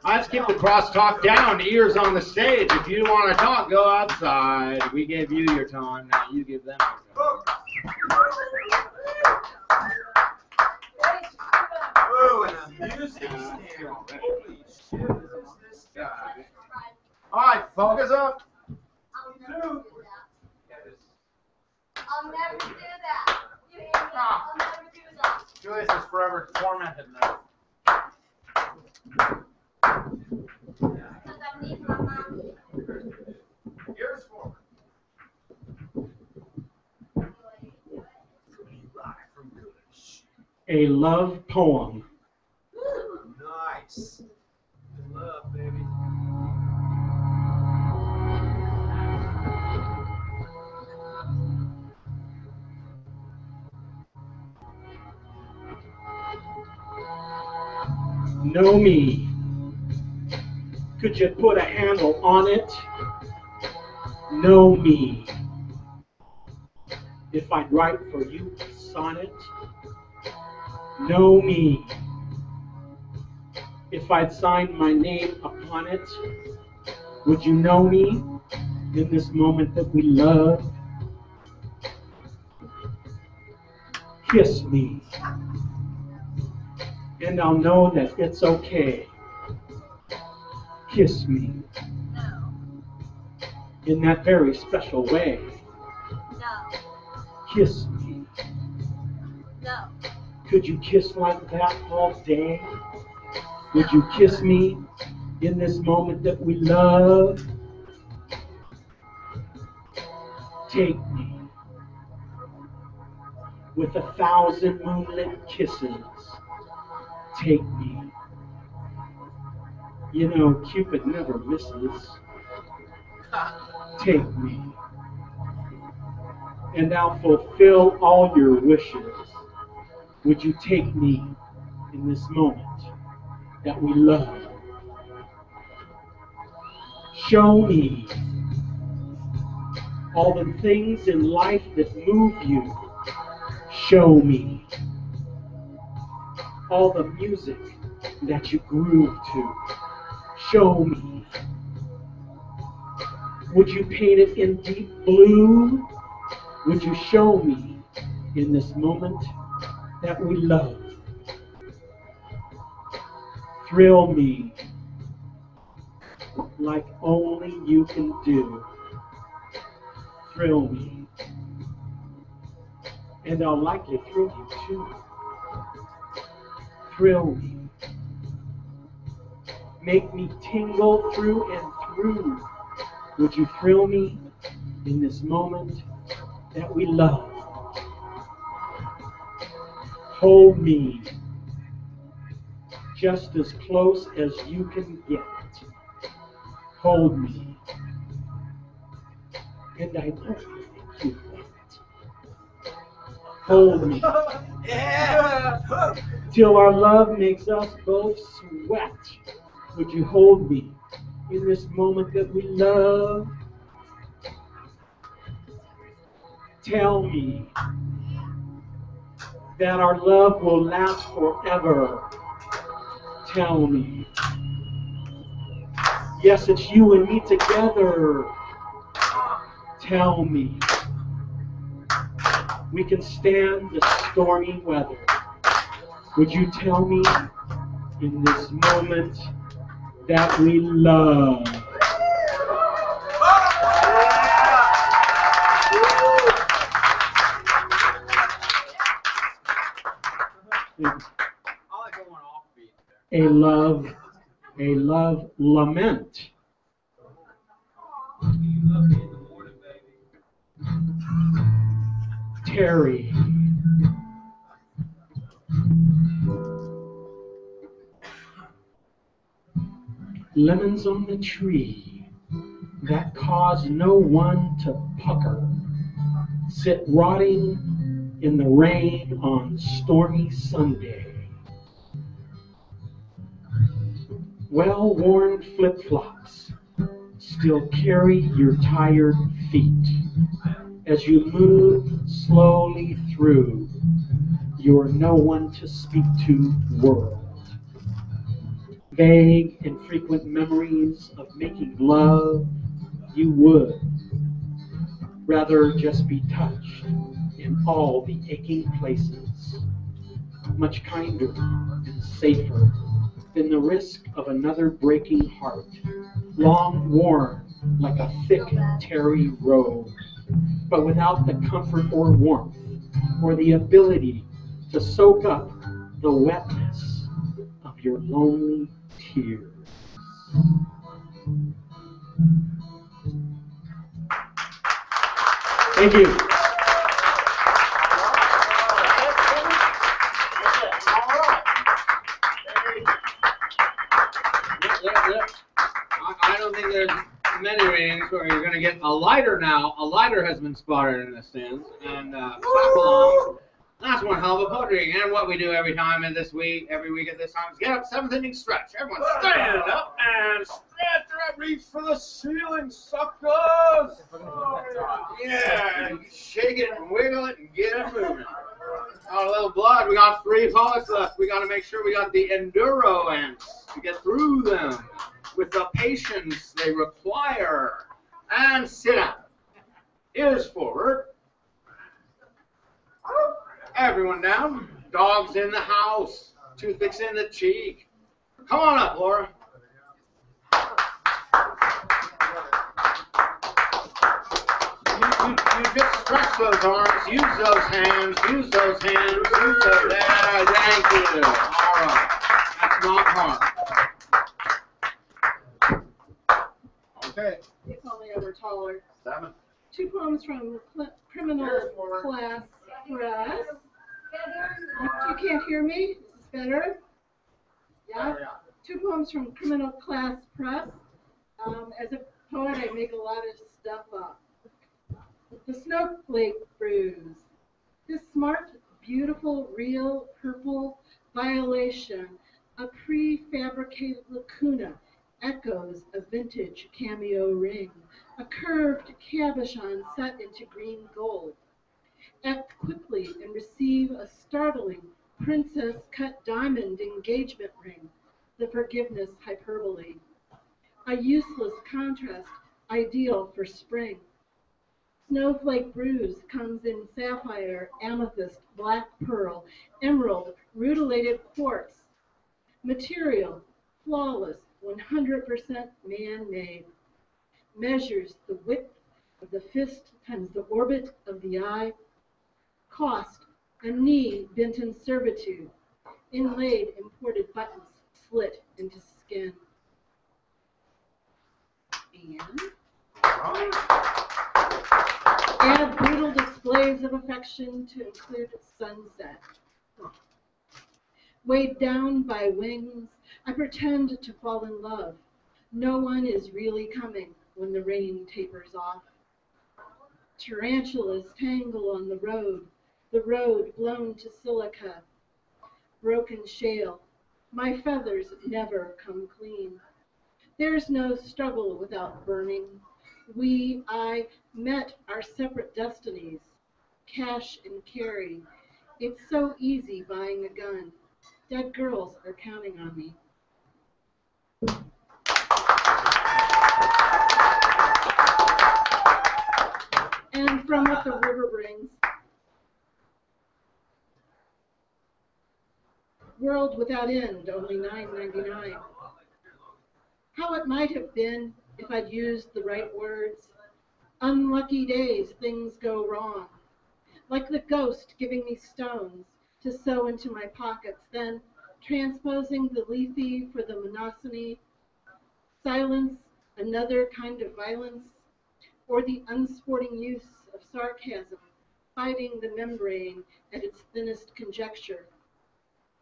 A: Let's keep the crosstalk down. Ears on the stage. If you want to talk, go outside. We gave you your time. Now you give them your time. Alright, focus up.
G: I'll never do that. You hear me? I'll never do that.
A: Julius is forever tormented now.
G: Because I need my mom.
A: Ears forward.
F: A love poem.
H: Nice. Good love, baby.
F: Know me. Could you put a handle on it? Know me. If I'd write for you a sonnet, know me. If I'd sign my name upon it, would you know me in this moment that we love? Kiss me, and I'll know that it's okay. Kiss me
G: No.
F: in that very special way.
G: No.
F: Kiss me.
G: No.
F: Could you kiss like that all day? Would you kiss me in this moment that we love? Take me with 1,000 moonlit kisses. Take me. You know, Cupid never misses. Take me. And I'll fulfill all your wishes. Would you take me in this moment that we love? Show me all the things in life that move you. Show me all the music that you groove to. Show me. Would you paint it in deep blue? Would you show me in this moment that we love? Thrill me like only you can do. Thrill me. And I'll likely thrill you too. Thrill me. Make me tingle through and through. Would you thrill me in this moment that we love?
J: Hold me just as close as you can get. Hold me. And I know you want it. Hold me. Till our love makes us both sweat. Would you hold me in this moment that we love? Tell me that our love will last forever. Tell me. Yes, it's you and me together. Tell me. We can stand the stormy weather. Would you tell me in this moment that we love? A love lament. Terry. Lemons on the tree that cause no one to pucker, sit rotting in the rain on stormy Sunday. Well-worn flip-flops still carry your tired feet as you move slowly through your no one to speak to world. Vague and frequent memories of making love, you would rather just be touched in all the aching places, much kinder and safer than the risk of another breaking heart, long worn like a thick, tarry robe, but without the comfort or warmth or the ability to soak up the wetness of your lonely tears. Thank you.
A: I don't think there's many readings where you're going to get a lighter now. A lighter has been spotted in the stands. And clap along. That's one hell of a poetry. And what we do every week at this time is get up, seventh inning stretch. Everyone stand up and stretch. Reach for the ceiling, suckers. Yeah, shake it and wiggle it and get it moving. Got a little blood. We got 3 poets left. We got to make sure we got the enduro ants to get through them with the patience they require. And sit down. Ears forward. Everyone down. Dogs in the house. Toothpicks in the cheek. Come on up, Laura. You just stretch those arms. Use those hands. Use those hands. Use those. There. Thank you. All right. That's not hard. Okay.
B: If only I were taller.
A: 7.
B: 2 poems from Criminal Class Press. You can't hear me? Is this better? Yeah? 2 poems from Criminal Class Press. As a poet, I make a lot of stuff up. The Snowflake Bruise. This smart, beautiful, real, purple violation, a prefabricated lacuna, echoes a vintage cameo ring, a curved cabochon set into green gold. Act quickly and receive a startling princess-cut diamond engagement ring, the forgiveness hyperbole. A useless contrast, ideal for spring. Snowflake Bruise comes in sapphire, amethyst, black pearl, emerald, rutilated quartz. Material, flawless, 100% man-made. Measures the width of the fist times the orbit of the eye. Cost, a knee bent in servitude. Inlaid imported buttons slit into skin. And add brutal displays of affection to include sunset.
K: Weighed down by wings, I pretend to fall in love. No one is really coming when the rain tapers off. Tarantulas tangle on the road blown to silica, broken shale. My feathers never come clean. There's no struggle without burning. I met our separate destinies, cash and carry. It's so easy buying a gun. Dead girls are counting on me. And from what the river brings, world without end, only $9.99. How it might have been if I'd used the right words. Unlucky days, things go wrong. Like the ghost giving me stones to sew into my pockets, then transposing the lethe for the monotony. Silence, another kind of violence, or the unsporting use of sarcasm, fighting the membrane at its thinnest conjecture.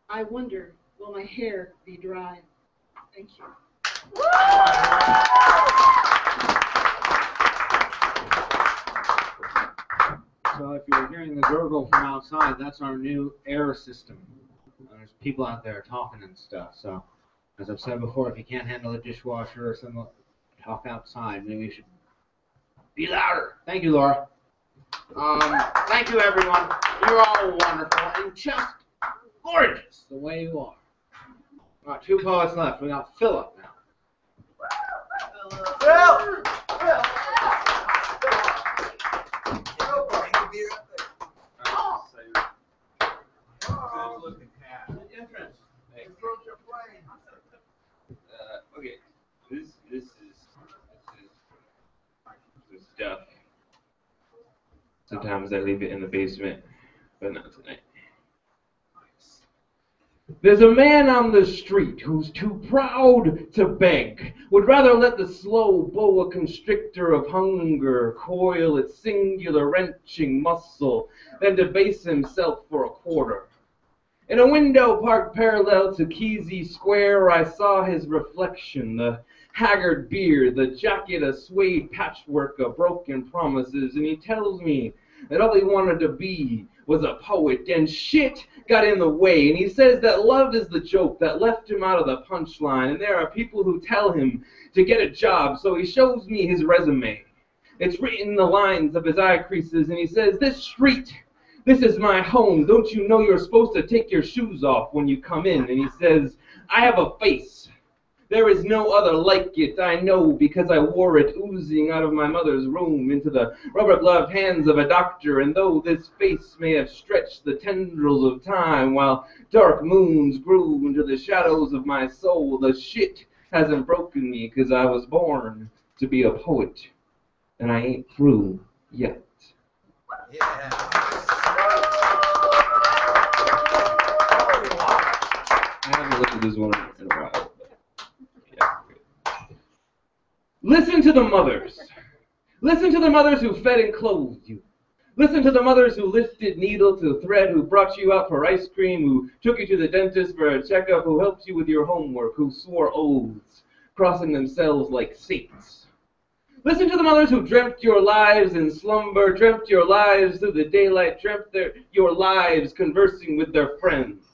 K: I wonder, will my hair be dry? Thank you.
A: So if you're hearing the gurgle from outside, that's our new air system. There's people out there talking and stuff. So, as I've said before, if you can't handle a dishwasher or something, talk outside. Maybe you should be louder. Thank you, Laura. Thank you, everyone. You're all wonderful and just gorgeous the way you are. All right, 2 poets left. We got Philip now.
I: Phil!
L: Okay, this is stuff. Sometimes I leave it in the basement, but not tonight. There's a man on the street who's too proud to beg, would rather let the slow boa constrictor of hunger coil its singular wrenching muscle than debase himself for a quarter. In a window parked parallel to Kesey Square, I saw his reflection, the haggard beard, the jacket a suede patchwork of broken promises, and he tells me that all he wanted to be was a poet, and shit got in the way, and he says that love is the joke that left him out of the punchline, and there are people who tell him to get a job, so he shows me his resume. It's written in the lines of his eye creases, and he says, "This street, this is my home. Don't you know you're supposed to take your shoes off when you come in?" And he says, "I have a face. There is no other like it. I know because I wore it oozing out of my mother's room into the rubber-gloved hands of a doctor. And though this face may have stretched the tendrils of time while dark moons grew into the shadows of my soul, the shit hasn't broken me because I was born to be a poet. And I ain't through yet."
I: Yeah.
L: I haven't looked at this one in a while. Listen to the mothers. Listen to the mothers who fed and clothed you. Listen to the mothers who lifted needle to thread, who brought you out for ice cream, who took you to the dentist for a checkup, who helped you with your homework, who swore oaths, crossing themselves like saints. Listen to the mothers who dreamt your lives in slumber, dreamt your lives through the daylight, dreamt your lives conversing with their friends.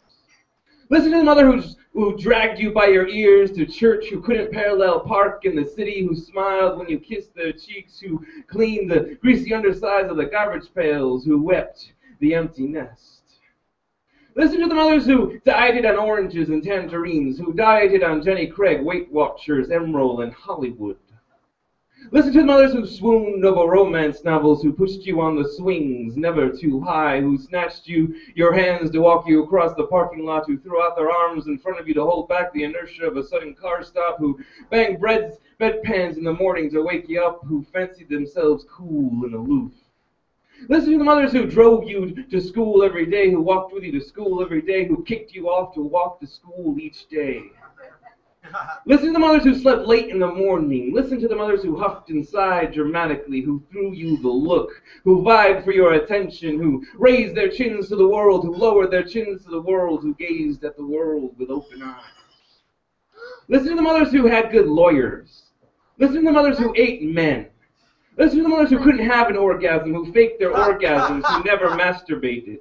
L: Listen to the mother who dragged you by your ears to church, who couldn't parallel park in the city, who smiled when you kissed their cheeks, who cleaned the greasy undersides of the garbage pails, who wept the empty nest. Listen to the mothers who dieted on oranges and tangerines, who dieted on Jenny Craig, Weight Watchers, Emerald, and Hollywood. Listen to the mothers who swooned over romance novels, who pushed you on the swings, never too high, who snatched your hands to walk you across the parking lot, who threw out their arms in front of you to hold back the inertia of a sudden car stop, who banged bedpans in the morning to wake you up, who fancied themselves cool and aloof. Listen to the mothers who drove you to school every day, who walked with you to school every day, who kicked you off to walk to school each day. Listen to the mothers who slept late in the morning. Listen to the mothers who huffed and sighed dramatically, who threw you the look, who vied for your attention, who raised their chins to the world, who lowered their chins to the world, who gazed at the world with open eyes. Listen to the mothers who had good lawyers. Listen to the mothers who ate men. Listen to the mothers who couldn't have an orgasm, who faked their orgasms, who never masturbated.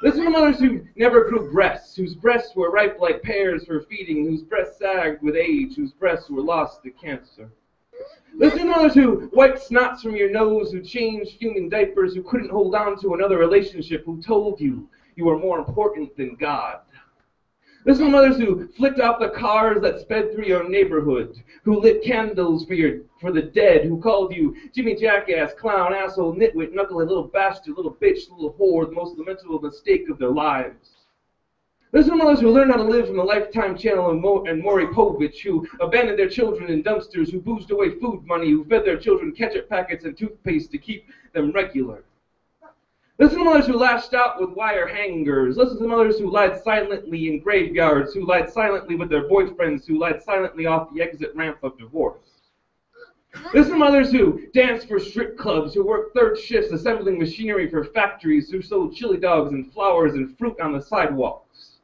L: Listen to the mothers who never grew breasts, whose breasts were ripe like pears for feeding, whose breasts sagged with age, whose breasts were lost to cancer. Listen to the mothers who wiped snots from your nose, who changed human diapers, who couldn't hold on to another relationship, who told you you were more important than God. Listen to mothers who flicked off the cars that sped through your neighborhood, who lit candles for the dead, who called you Jimmy Jackass, clown, asshole, nitwit, knucklehead, little bastard, little bitch, little whore, the most lamentable mistake of their lives. Listen to mothers who learned how to live from the Lifetime Channel and Maury Povich, who abandoned their children in dumpsters, who boozed away food money, who fed their children ketchup packets and toothpaste to keep them regular. Listen to mothers who lashed out with wire hangers. Listen to the mothers who lied silently in graveyards, who lied silently with their boyfriends, who lied silently off the exit ramp of divorce. Listen to mothers who danced for strip clubs, who worked third shifts assembling machinery for factories, who sold chili dogs and flowers and fruit on the sidewalks.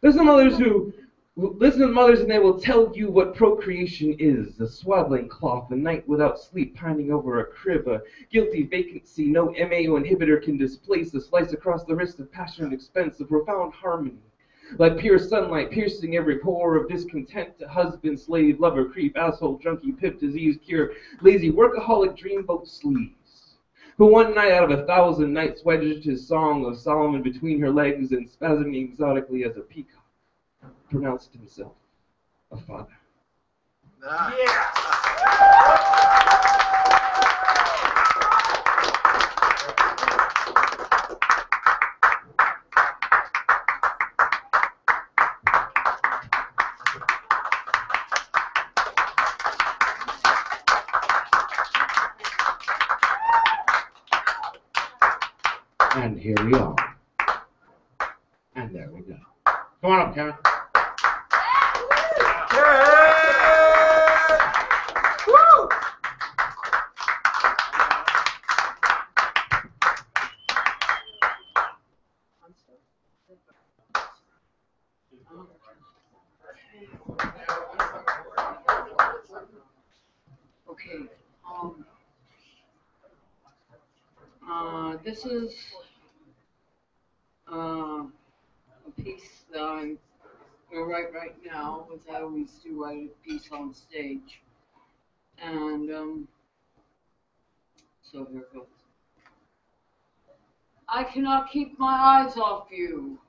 L: Listen to mothers and they will tell you what procreation is: a swaddling cloth, a night without sleep, pining over a crib, a guilty vacancy no MAO inhibitor can displace, a slice across the wrist of passionate expense, of profound harmony, like pure sunlight piercing every pore of discontent to husband, slave, lover, creep, asshole, junkie, pip, disease, cure, lazy, workaholic, dreamboat sleaze, who one night out of 1,000 nights wedged his song of Solomon between her legs and spasming exotically as a peacock, pronounced himself a father.
J: And here we are. And there we go.
A: Come on up, Kevin.
I: Woo!
M: Okay. This is a piece that I'm going to write right now, as I always do, write a piece on stage. And so here it goes. I cannot keep my eyes off you,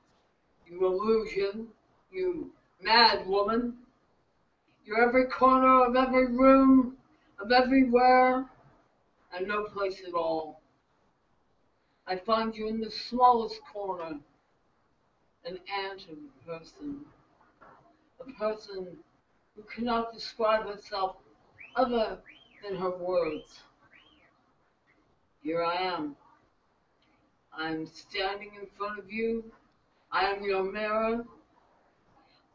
M: you illusion, you mad woman. You're every corner of every room, of everywhere, and no place at all. I find you in the smallest corner, an ant of a person who cannot describe herself other than her words. Here I am. I'm standing in front of you. I am your mirror.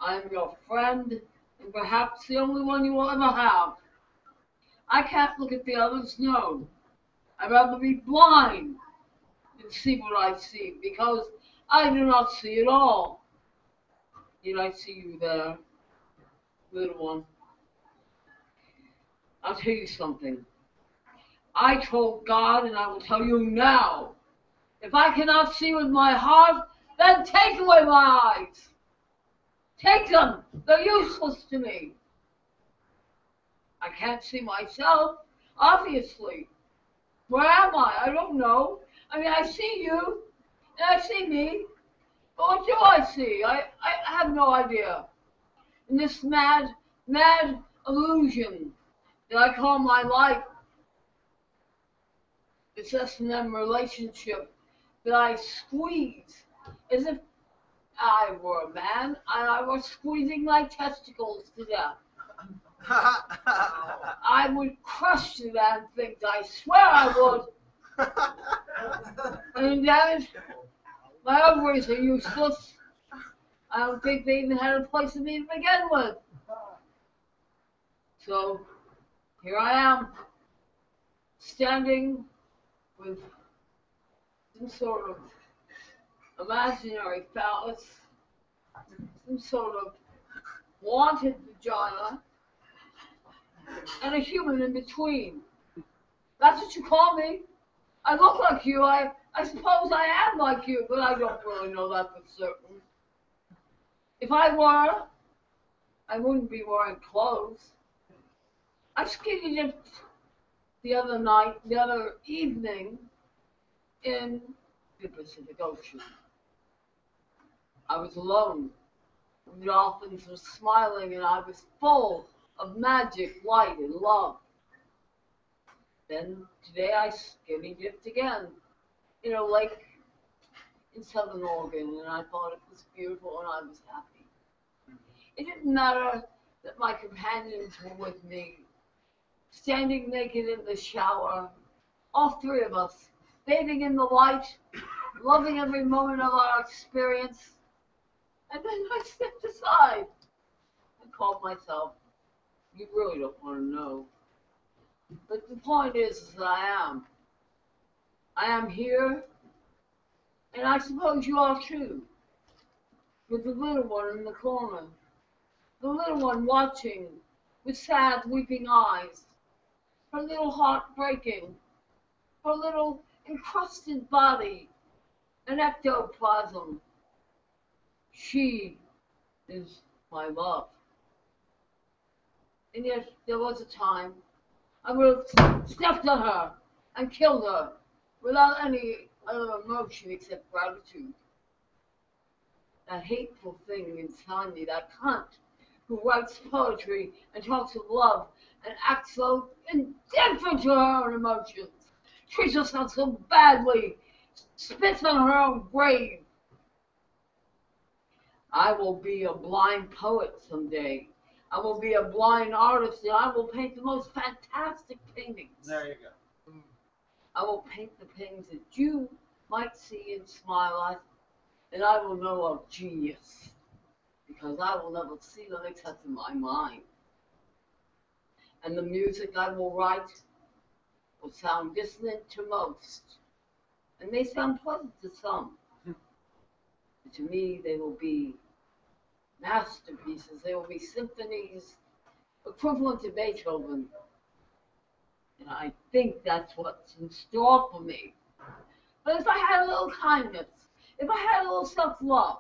M: I am your friend, and perhaps the only one you will ever have. I can't look at the others, no. I'd rather be blind than see what I see, because I do not see it all. Yet I see you there, little one. I'll tell you something. I told God, and I will tell you now, if I cannot see with my heart, then take away my eyes. Take them. They're useless to me. I can't see myself, obviously. Where am I? I don't know. I mean, I see you, and I see me, but what do I see? I have no idea. In this mad illusion that I call my life, this S&M relationship that I squeeze as if I were a man and I was squeezing my testicles to death. I would crush the damn things, I swear I would. And damn it, my ovaries are useless. I don't think they even had a place in me to begin with. So here I am, standing with some sort of imaginary phallus, some sort of wanted vagina, and a human in between. That's what you call me. I look like you. I suppose I am like you, but I don't really know that for certain. If I were, I wouldn't be wearing clothes. I skinny dipped the other evening in the Pacific Ocean. I was alone. The dolphins were smiling and I was full of magic, light, and love. Then today I skinny dipped again in a lake in southern Oregon, and I thought it was beautiful and I was happy. It didn't matter that my companions were with me, standing naked in the shower, all three of us, bathing in the light, loving every moment of our experience. And then I stepped aside and called myself, you really don't want to know. But the point is that I am here, and I suppose you are too, with the little one in the corner, the little one watching with sad, weeping eyes, her little heart breaking, her little encrusted body, an ectoplasm. She is my love. And yet there was a time I would have stepped at her and killed her without any other emotion except gratitude. That hateful thing inside me, that cunt who writes poetry and talks of love and acts so indifferent to her own emotions, treats herself so badly, spits on her own grave. I will be a blind poet someday. I will be a blind artist, and I will paint the most fantastic paintings.
A: There you go.
M: I will paint the paintings that you might see and smile at, and I will know of genius, because I will never see them except in my mind. And the music I will write will sound dissonant to most, and may sound pleasant to some. But to me, they will be masterpieces. They will be symphonies equivalent to Beethoven. And I think that's what's in store for me. But if I had a little kindness, if I had a little self-love,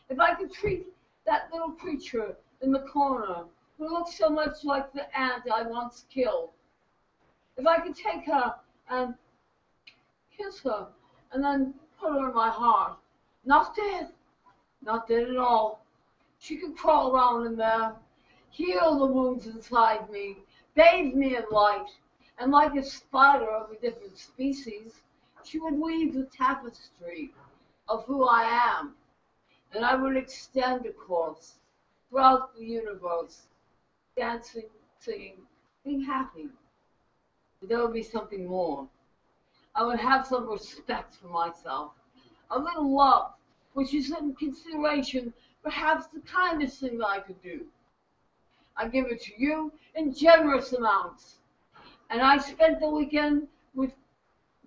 M: if I could treat that little creature in the corner who looks so much like the ant I once killed, if I could take her and kiss her and then put her in my heart, not dead at all. She could crawl around in there, heal the wounds inside me, bathe me in light, and like a spider of a different species, she would weave the tapestry of who I am, and I would extend a course throughout the universe, dancing, singing, being happy. But there would be something more. I would have some respect for myself, a little love, which is in consideration perhaps the kindest thing that I could do. I give it to you in generous amounts. And I spent the weekend with,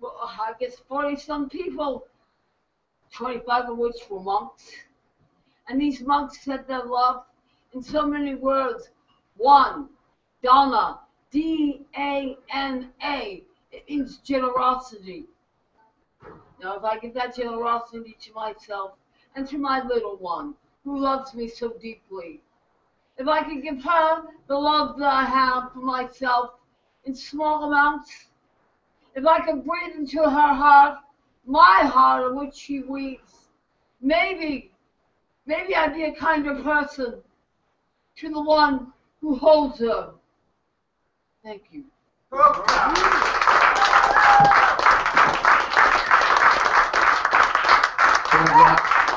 M: well, I guess 40-some people, 25 of which were monks. And these monks said their love in so many words. One, Dana, D-A-N-A. It means generosity. Now, if I give that generosity to myself and to my little one, who loves me so deeply, if I could give her the love that I have for myself in small amounts, if I could breathe into her heart, my heart in which she weeps, maybe I'd be a kinder person to the one who holds her. Thank you.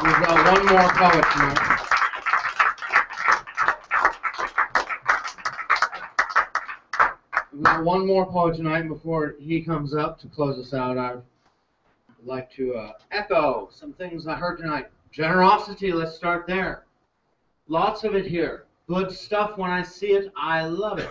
A: We've got one more poet tonight. We've got one more poet tonight, and before he comes up to close us out, I'd like to echo some things I heard tonight. Generosity, let's start there. Lots of it here. Good stuff when I see it, I love it.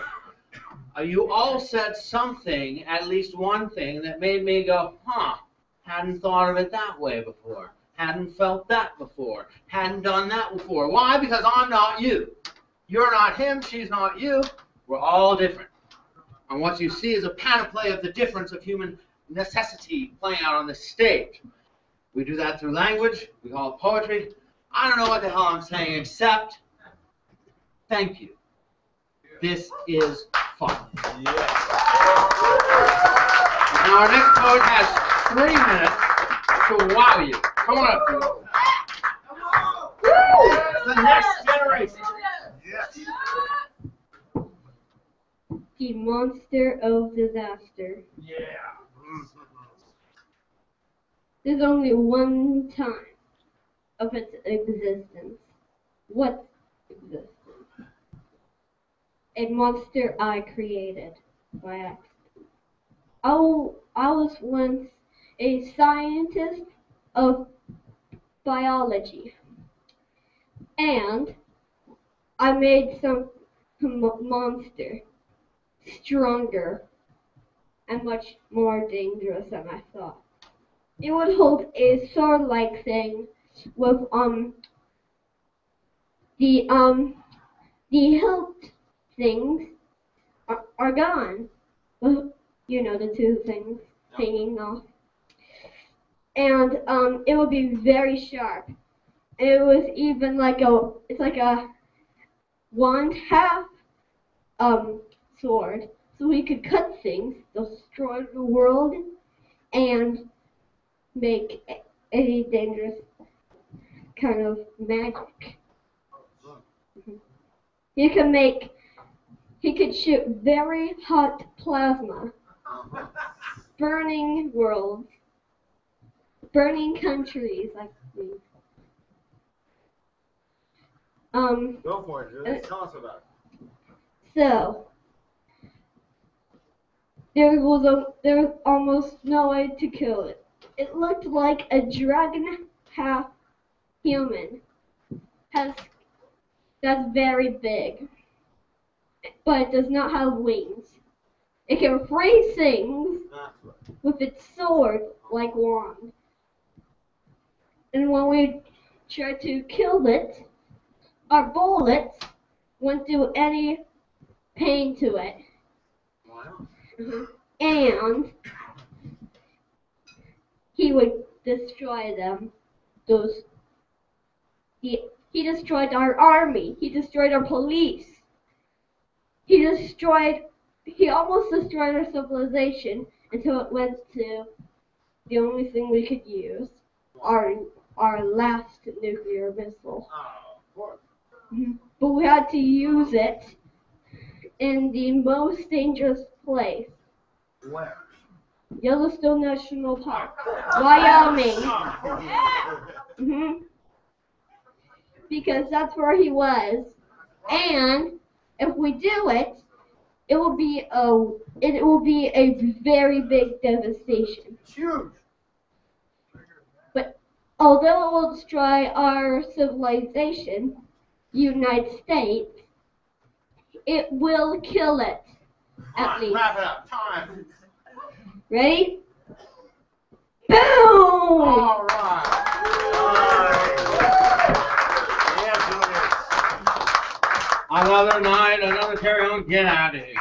A: You all said something, at least one thing, that made me go, huh, hadn't thought of it that way before. Hadn't felt that before. Hadn't done that before. Why? Because I'm not you. You're not him. She's not you. We're all different. And what you see is a panoply of the difference of human necessity playing out on the stage. We do that through language. We call it poetry. I don't know what the hell I'm saying except thank you. This is fun.
N: Yes.
A: Now our next poet has 3 minutes to wow you. Come on up, people. The next generation.
N: Yes.
B: The monster of disaster.
N: Yeah.
B: There's only one time of its existence. What existence? A monster I created by accident. I was once a scientist of biology, and I made some monster stronger and much more dangerous than I thought. It would hold a sword-like thing with the hilt things are gone. You know, the 2 things hanging off. And it would be very sharp. And it was even like it's like a wand half sword. So we could cut things, destroy the world, and make any dangerous kind of magic. He could shoot very hot plasma, burning worlds, burning countries, I mean.
N: Go for it, Julie. Tell us about it.
B: So there was almost no way to kill it. It looked like a dragon half human. That's very big, but it does not have wings. It can freeze things with its sword like wand. And when we tried to kill it, our bullets wouldn't do any pain to it.
N: Wow.
B: And he would destroy them. He destroyed our army. He destroyed our police. He almost destroyed our civilization until it went to the only thing we could use, our last nuclear missile.
N: Oh, of course.
B: But we had to use it in the most dangerous place.
N: Where?
B: Yellowstone National Park, Wyoming. Because that's where he was, and if we do it, it will be a very big devastation.
N: Huge.
B: But although it will destroy our civilization, United States, it will kill it. At least.
A: Wrap it up. Time.
B: Ready? Boom!
A: All right. Another night, another carry on. Get out of here.